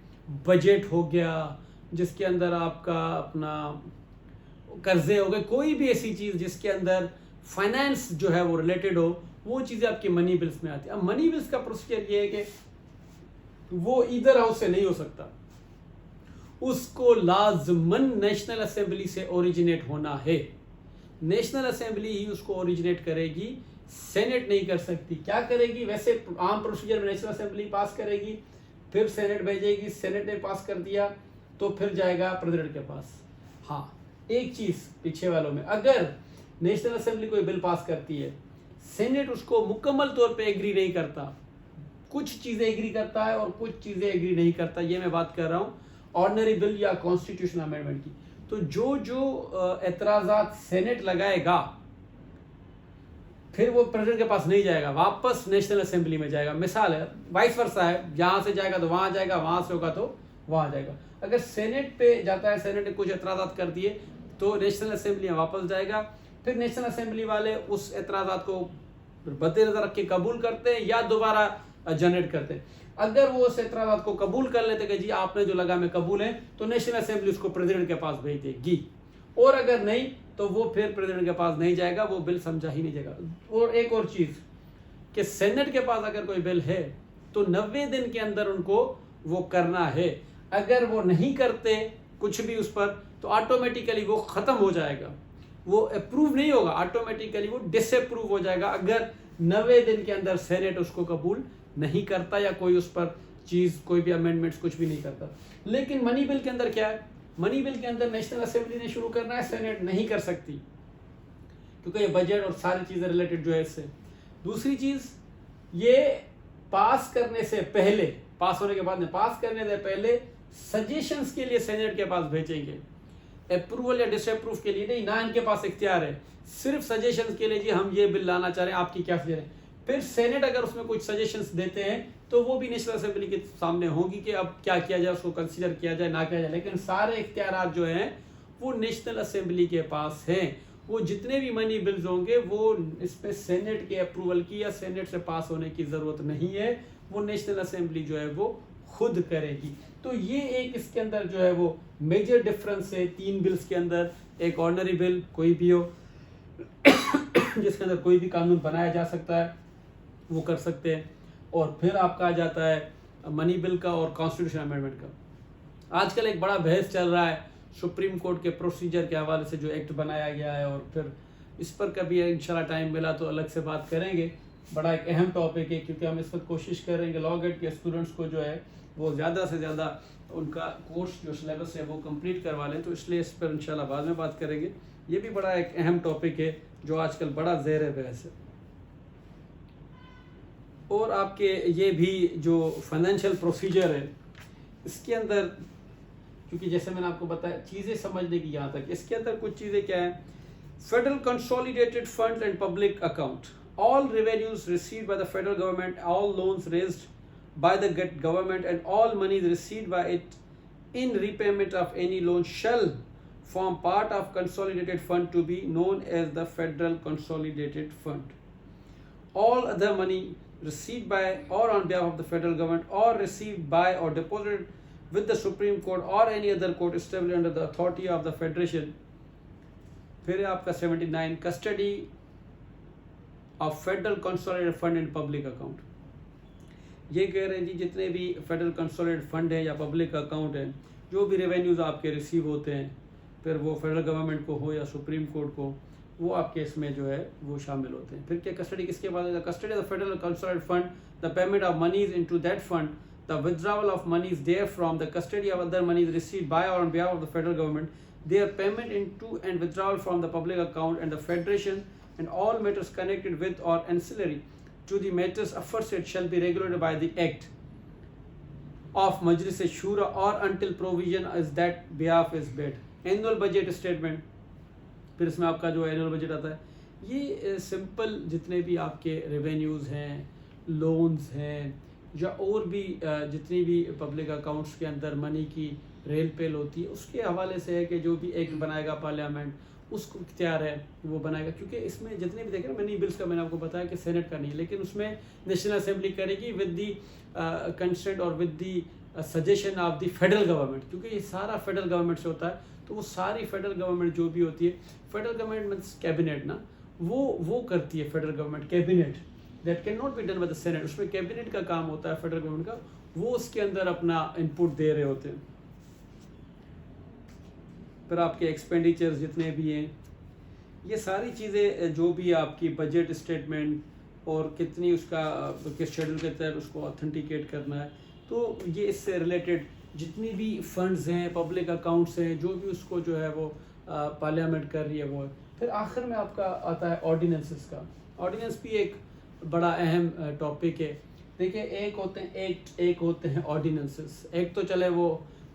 बजट हो गया, जिसके अंदर आपका अपना कर्जे हो गए, कोई भी ऐसी चीज़ जिसके अंदर फाइनेंस जो है वो रिलेटेड हो, वो चीज़ें आपकी मनी बिल्स में आती है। अब मनी बिल्स का प्रोसीजर ये है कि वो इधर हाउस से नहीं हो सकता, उसको लाजमन नेशनल असेंबली से ओरिजिनेट होना है। नेशनल असेंबली ही उसको ओरिजिनेट करेगी, सेनेट नहीं कर सकती। क्या करेगी? वैसे आम प्रोसीजर में नेशनल असेंबली पास करेगी, फिर सेनेट भेजेगी, सेनेट ने पास कर दिया तो फिर जाएगा प्रेसिडेंट के पास। हाँ, एक चीज़ पीछे वालों में, अगर नेशनल असेंबली कोई बिल पास करती है, सेनेट उसको मुकम्मल तौर पे एग्री नहीं करता, कुछ चीज़ें एग्री करता है और कुछ चीज़ें एग्री नहीं करता। ये मैं बात कर रहा हूँ ऑर्डिनरी बिल या कॉन्स्टिट्यूशन अमेंडमेंट की। तो जो एतराज़ात सेनेट लगाएगा, फिर वो प्रेसिडेंट के पास नहीं जाएगा, वापस नेशनल असेंबली में जाएगा। मिसाल है, वाइस वर्सा है, यहाँ से जाएगा तो वहाँ जाएगा, वहाँ से होगा तो वहाँ जाएगा। अगर सेनेट पे जाता है, सेनेट ने कुछ एतराज़ात कर दिए, तो नेशनल असेंबली में वापस जाएगा। फिर नेशनल असेंबली वाले उस एतराज़ात को बदे नज़र रख के कबूल करते हैं या दोबारा जनरेट करते हैं। अगर वो उस एतराज़ात को कबूल कर लेते कि जी आपने जो लगा मैं कबूल है, तो नेशनल असेंबली उसको प्रेसिडेंट के पास भेज देगी। और अगर नहीं तो वो फिर प्रेसिडेंट के पास नहीं जाएगा, वो बिल समझा ही नहीं जाएगा। और एक और चीज़ कि सेनेट के पास अगर कोई बिल है तो 90 दिन के अंदर उनको वो करना है। अगर वो नहीं करते कुछ भी उस पर, तो ऑटोमेटिकली वो ख़त्म हो जाएगा, वो अप्रूव नहीं होगा, ऑटोमेटिकली वो डिसअप्रूव हो जाएगा अगर 90 दिन के अंदर सेनेट उसको कबूल नहीं करता या कोई उस पर चीज़, कोई भी अमेंडमेंट्स कुछ भी नहीं करता। लेकिन मनी बिल के अंदर क्या है? मनी बिल के अंदर नेशनल असेंबली ने शुरू करना है, सेनेट नहीं कर सकती, क्योंकि ये बजट और सारी चीज़ें रिलेटेड जो है इससे। दूसरी चीज़, ये पास करने से पहले, पास होने के बाद में, पास करने से पहले सजेशंस के लिए सेनेट के पास भेजेंगे, अप्रूवल या डिसअप्रूव के लिए नहीं। ना इनके पास इख्तियार है, सिर्फ सजेशंस के लिए, जी हम ये बिल लाना चाह रहे हैं, आपकी क्या सजेशन है। फिर सेनेट अगर उसमें कुछ सजेशंस देते हैं तो वो भी नेशनल असेंबली के सामने होंगी कि अब क्या किया जाए, उसको कंसीडर किया जाए ना किया जाए। लेकिन सारे इख्तियार जो हैं वो नेशनल असेंबली के पास हैं। वो जितने भी मनी बिल्स होंगे वो इस पे सेनेट के अप्रूवल की या सेनेट से पास होने की ज़रूरत नहीं है, वो नेशनल असेंबली जो है वो खुद करेगी। तो ये एक इसके अंदर जो है वो मेजर डिफरेंस है 3 बिल्स के अंदर। एक ऑर्डिनरी बिल कोई भी हो जिसके अंदर कोई भी कानून बनाया जा सकता है वो कर सकते हैं, और फिर आपका आ जाता है मनी बिल का और कॉन्स्टिट्यूशन अमेंडमेंट का। आजकल एक बड़ा बहस चल रहा है सुप्रीम कोर्ट के प्रोसीजर के हवाले से जो एक्ट बनाया गया है, और फिर इस पर कभी इंशाल्लाह टाइम मिला तो अलग से बात करेंगे। बड़ा एक अहम टॉपिक है क्योंकि हम इस वक्त कोशिश करेंगे लॉ गेट के स्टूडेंट्स को जो है वो ज़्यादा से ज़्यादा उनका कोर्स जो सिलेबस है वो कंप्लीट करवा लें, तो इसलिए इस पर इंशाल्लाह बाद में बात करेंगे। ये भी बड़ा एक अहम टॉपिक है जो आजकल बड़ा ज़ेर बहस है। और आपके ये भी जो फाइनेंशियल प्रोसीजर है इसके अंदर, क्योंकि जैसे मैंने आपको बताया चीज़ें समझने की यहाँ तक, इसके अंदर कुछ चीज़ें क्या है। Federal consolidated fund and public account, all revenues received by the federal government, all loans raised by the government and all monies received by it in repayment of any loan shall form part of consolidated fund to be known as the federal consolidated fund. All other money received by or on behalf of the federal government or received by or deposited with the Supreme Court or any other court established under the authority of the Federation. फिर आपका 79 custody of federal consolidated fund and public account. ये कह रहे हैं जी जितने भी federal consolidated fund है या पब्लिक अकाउंट है, जो भी रेवेन्यूज़ आपके रिसीव होते हैं, फिर वो फेडरल गवर्नमेंट को हो या सुप्रीम कोर्ट को, वो आपके इसमें जो है वो शामिल होते हैं। फिर क्या कस्टडी किसके पास है? Custody of the federal consolidated fund, the payment of monies into that fund, the withdrawal of monies therefrom, the custody of other monies received by और on behalf of the federal government, their payment into and withdrawal from the public account and the federation and all matters connected with or ancillary to the matters aforesaid shall be regulated by the act of Majlis Shura or until provision as that behalf is made. Annual budget statement, फिर इसमें आपका जो annual budget आता है, ये simple जितने भी आपके रेवेन्यूज़ हैं, लोन्स हैं, या और भी जितनी भी पब्लिक अकाउंट्स के अंदर मनी की रेल पेल होती है, उसके हवाले से है कि जो भी एक्ट बनाएगा पार्लियामेंट उसको इख्तियार है वो बनाएगा। क्योंकि इसमें जितने भी देखें ना मनी बिल्स का, मैंने आपको बताया कि सेनेट का नहीं, लेकिन उसमें नेशनल असेंबली करेगी विद दी कंसेंट और with the suggestion of the federal government, क्योंकि ये सारा फेडरल गवर्नमेंट से होता है। तो वो सारी फेडरल गवर्नमेंट जो भी होती है, फेडरल गवर्नमेंट मीन्स कैबिनेट ना, वो करती है federal government, cabinet that can not be done by the senate. उसमें कैबिनेट का काम होता है फेडरल गवर्नमेंट का, वो उसके अंदर अपना इनपुट दे रहे होते हैं। फिर आपके एक्सपेंडिचर्स जितने भी हैं, ये सारी चीज़ें जो भी आपकी बजट स्टेटमेंट और कितनी उसका किस शेड्यूल के तहत उसको ऑथेंटिकेट करना है, तो ये इससे रिलेटेड जितनी भी फंड्स हैं, पब्लिक अकाउंट्स हैं, जो भी उसको जो है वो पार्लियामेंट कर रही है वो है। फिर आखिर में आपका आता है ऑर्डिनेंसेस का। ऑर्डिनेंस भी एक बड़ा अहम टॉपिक है। देखिए, एक होते हैं एक्ट, एक होते हैं ऑर्डिनेंसेस। एक तो चले वो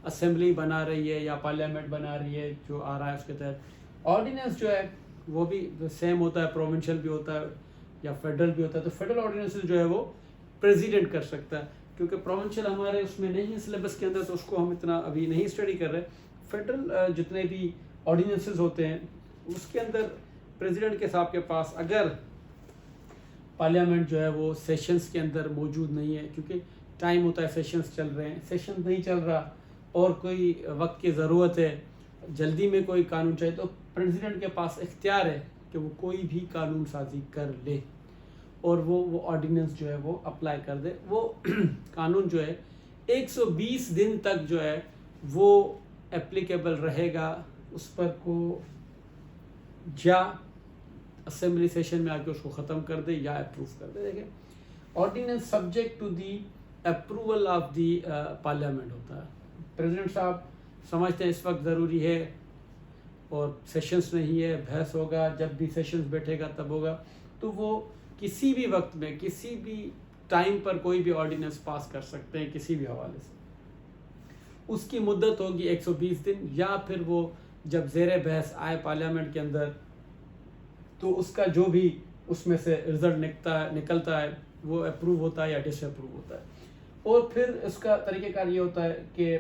असेंबली बना रही है या पार्लियामेंट बना रही है जो आ रहा है उसके तहत। ऑर्डिनेंस जो है वो भी सेम होता है, प्रोविंशियल भी होता है या फेडरल भी होता है। तो फेडरल ऑर्डिनेंसेस जो है वो प्रेसिडेंट कर सकता है, क्योंकि प्रोविंशियल हमारे उसमें नहीं है सिलेबस के अंदर, तो उसको हम इतना अभी नहीं स्टडी कर रहे। फेडरल जितने भी ऑर्डिनेंसेस होते हैं उसके अंदर प्रेसिडेंट के साहब के पास, अगर पार्लियामेंट जो है वो सेशंस के अंदर मौजूद नहीं है, क्योंकि टाइम होता है सेशंस चल रहे हैं, सेशन नहीं चल रहा और कोई वक्त की ज़रूरत है, जल्दी में कोई कानून चाहिए, तो प्रेसिडेंट के पास इख्तियार है कि वो कोई भी कानून साजी कर ले और वो ऑर्डिनेंस जो है वो अप्लाई कर दे। वो कानून जो है 120 दिन तक जो है वो एप्लीकेबल रहेगा, उस पर को या असेंबली सेशन में आके उसको ख़त्म कर दे या अप्रूव कर दे। देखिए, ordinance subject to the approval of the parliament होता है। प्रेसिडेंट साहब समझते हैं इस वक्त ज़रूरी है और सेशंस नहीं है, बहस होगा, जब भी सेशंस बैठेगा तब होगा, तो वो किसी भी वक्त में किसी भी टाइम पर कोई भी ऑर्डिनेंस पास कर सकते हैं किसी भी हवाले से। उसकी मुद्दत होगी 120 दिन, या फिर वो जब ज़ेर बहस आए पार्लियामेंट के अंदर तो उसका जो भी उसमें से रिजल्ट निकलता है वो अप्रूव होता है या डिसअप्रूव होता है। और फिर उसका तरीक़ेकार ये होता है कि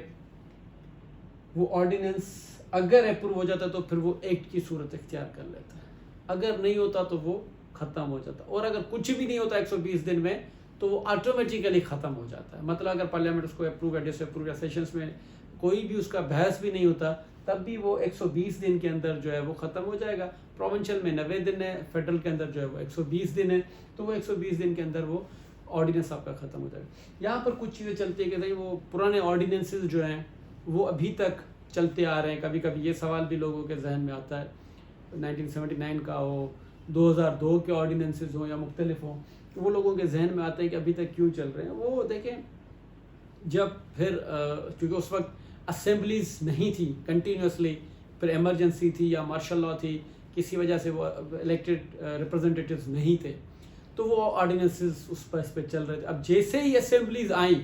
वो ऑर्डिनेंस अगर अप्रूव हो जाता तो फिर वो एक्ट की सूरत इख्तियार कर लेता है, अगर नहीं होता तो वो ख़त्म हो जाता। और अगर कुछ भी नहीं होता 120 दिन में तो वो ऑटोमेटिकली ख़त्म हो जाता है। मतलब अगर पार्लियामेंट उसको अप्रूव या डिसअप्रूव या सेशंस में कोई भी उसका बहस भी नहीं होता, तब भी वो 120 दिन के अंदर जो है वो ख़त्म हो जाएगा। प्रोविंशियल में 90 दिन है, फेडरल के अंदर जो है वो 120 दिन है, तो वो 120 दिन के अंदर वो ऑर्डिनेंस आपका ख़त्म हो जाएगा। यहाँ पर कुछ चीज़ें चलती है कि भाई वो पुराने ऑर्डिनेंसेस जो हैं वो अभी तक चलते आ रहे हैं। कभी कभी ये सवाल भी लोगों के जहन में आता है, 1979 का हो, 2002 के ऑर्डिनेंसेस हो या मुख्तलिफ हों, तो वो लोगों के जहन में आता है कि अभी तक क्यों चल रहे हैं। वो देखें, जब फिर क्योंकि उस वक्त असेंबलीज नहीं थी कंटिन्यूसली, फिर इमरजेंसी थी या मार्शल लॉ थी, किसी वजह से वो इलेक्टेड रिप्रेजेंटेटिव्स नहीं थे, तो वो ऑर्डिनेंसेस उस पर चल रहे थे। अब जैसे ही असेंबलीज आई,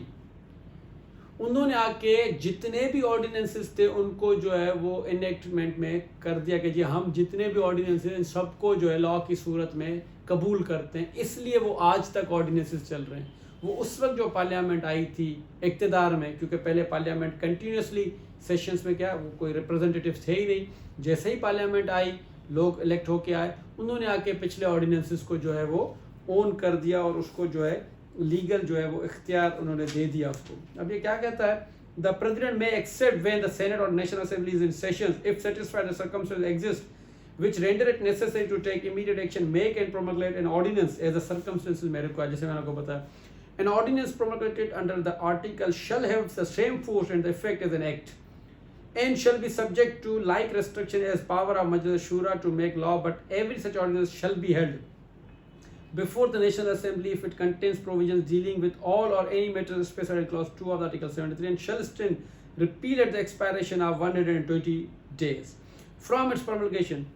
उन्होंने आके जितने भी ऑर्डिनेंसेस थे उनको जो है वो इनेक्टमेंट में कर दिया कि जी हम जितने भी ऑर्डिनेंसेस इन सबको जो है लॉ की सूरत में कबूल करते हैं। इसलिए वो आज तक ऑर्डिनेंसेस चल रहे हैं। वो उस वक्त जो पार्लियामेंट आई थी इक़्तिदार में, क्योंकि पहले पार्लियामेंट कंटिन्यूसली सेशंस में क्या वो कोई रिप्रेजेंटेटिव थे ही नहीं, जैसे ही पार्लियामेंट आई, लोग इलेक्ट होके आए, उन्होंने आके पिछले ऑर्डिनेंसेस को जो है वो ओन कर दिया और उसको जो है लीगल जो है वो इख्तियार उन्होंने दे दिया उसको। अब ये क्या कहता है, the president may except when the senate और national assembly is in sessions if satisfied the circumstances exist which render it necessary to take immediate action make and promulgate an ordinance as the circumstances may require. जैसे मैंने आपको बताया, an ordinance promulgated under the article shall have the same force and the effect as an act and shall be subject to like restriction as power of Majlis Shura to make law, but every such ordinance shall be held before the National Assembly if it contains provisions dealing with all or any matter specified in clause 2 of the Article 73 and shall stand repealed at the expiration of 120 days from its promulgation।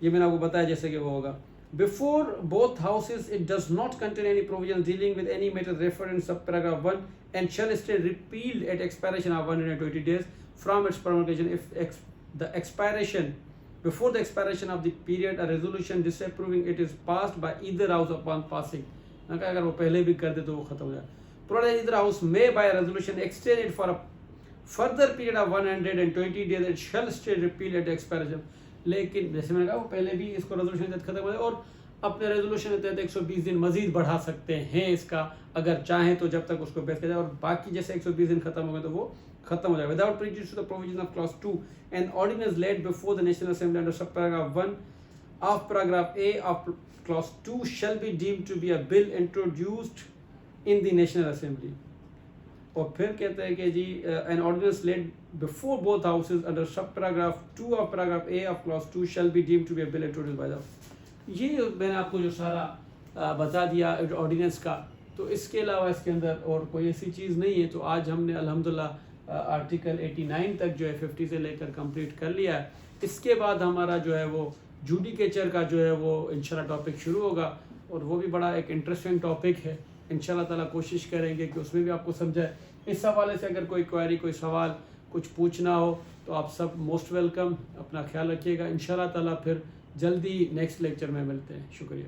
ये मैंने आपको बताया जैसे कि वो होगा before both houses it does not contain any provisions dealing with any matter referred in subparagraph 1 and shall stand repealed at expiration of 120 days from its promulgation if the expiration before the expiration of the period a resolution disapproving it is passed by either house upon passing। अगर वो पहले भी कर दे तो वो खत्म हो जाए। provided either house may by a resolution extend it for a further period of 120 days it shall stay repealed at the expiration। लेकिन जैसे मैंने कहा वो पहले भी इसको रेजोल्यूशन के तहत खत्म हो जाए और अपने रेजोल्यूशन के तहत 120 दिन मजीद बढ़ा सकते हैं इसका, अगर चाहें तो, जब तक उसको पेश किया जाए। और बाकी जैसे 120 दिन खत्म हो गए तो वो खत्म हो जाएगा। Without prejudice to the provision of clause 2 and ordinance laid before the national assembly under sub paragraph 1 of paragraph A of clause 2 shall be deemed to be a bill introduced in the national assembly. और फिर कहते हैं कि जी an ordinance laid before both houses under sub paragraph 2 of paragraph A of clause 2 shall be deemed to be a bill introduced by the. ये मैंने आपको जो सारा बता दिया ऑर्डिनेंस का, तो इसके अलावा इसके अंदर और कोई ऐसी चीज़ नहीं है। तो आज हमने अल्हम्दुलिल्लाह आर्टिकल 89 तक जो है 50 से लेकर कंप्लीट कर लिया है। इसके बाद हमारा जो है वो जुडिकेचर का जो है वो इंशाल्लाह टॉपिक शुरू होगा और वो भी बड़ा एक इंटरेस्टिंग टॉपिक है। इंशाल्लाह ताला कोशिश करेंगे कि उसमें भी आपको समझाए। इस हवाले से अगर कोई क्वेरी, कोई सवाल, कुछ पूछना हो तो आप सब मोस्ट वेलकम। अपना ख्याल रखिएगा। इंशाल्लाह ताला फिर जल्दी नेक्स्ट लेक्चर में मिलते हैं। शुक्रिया।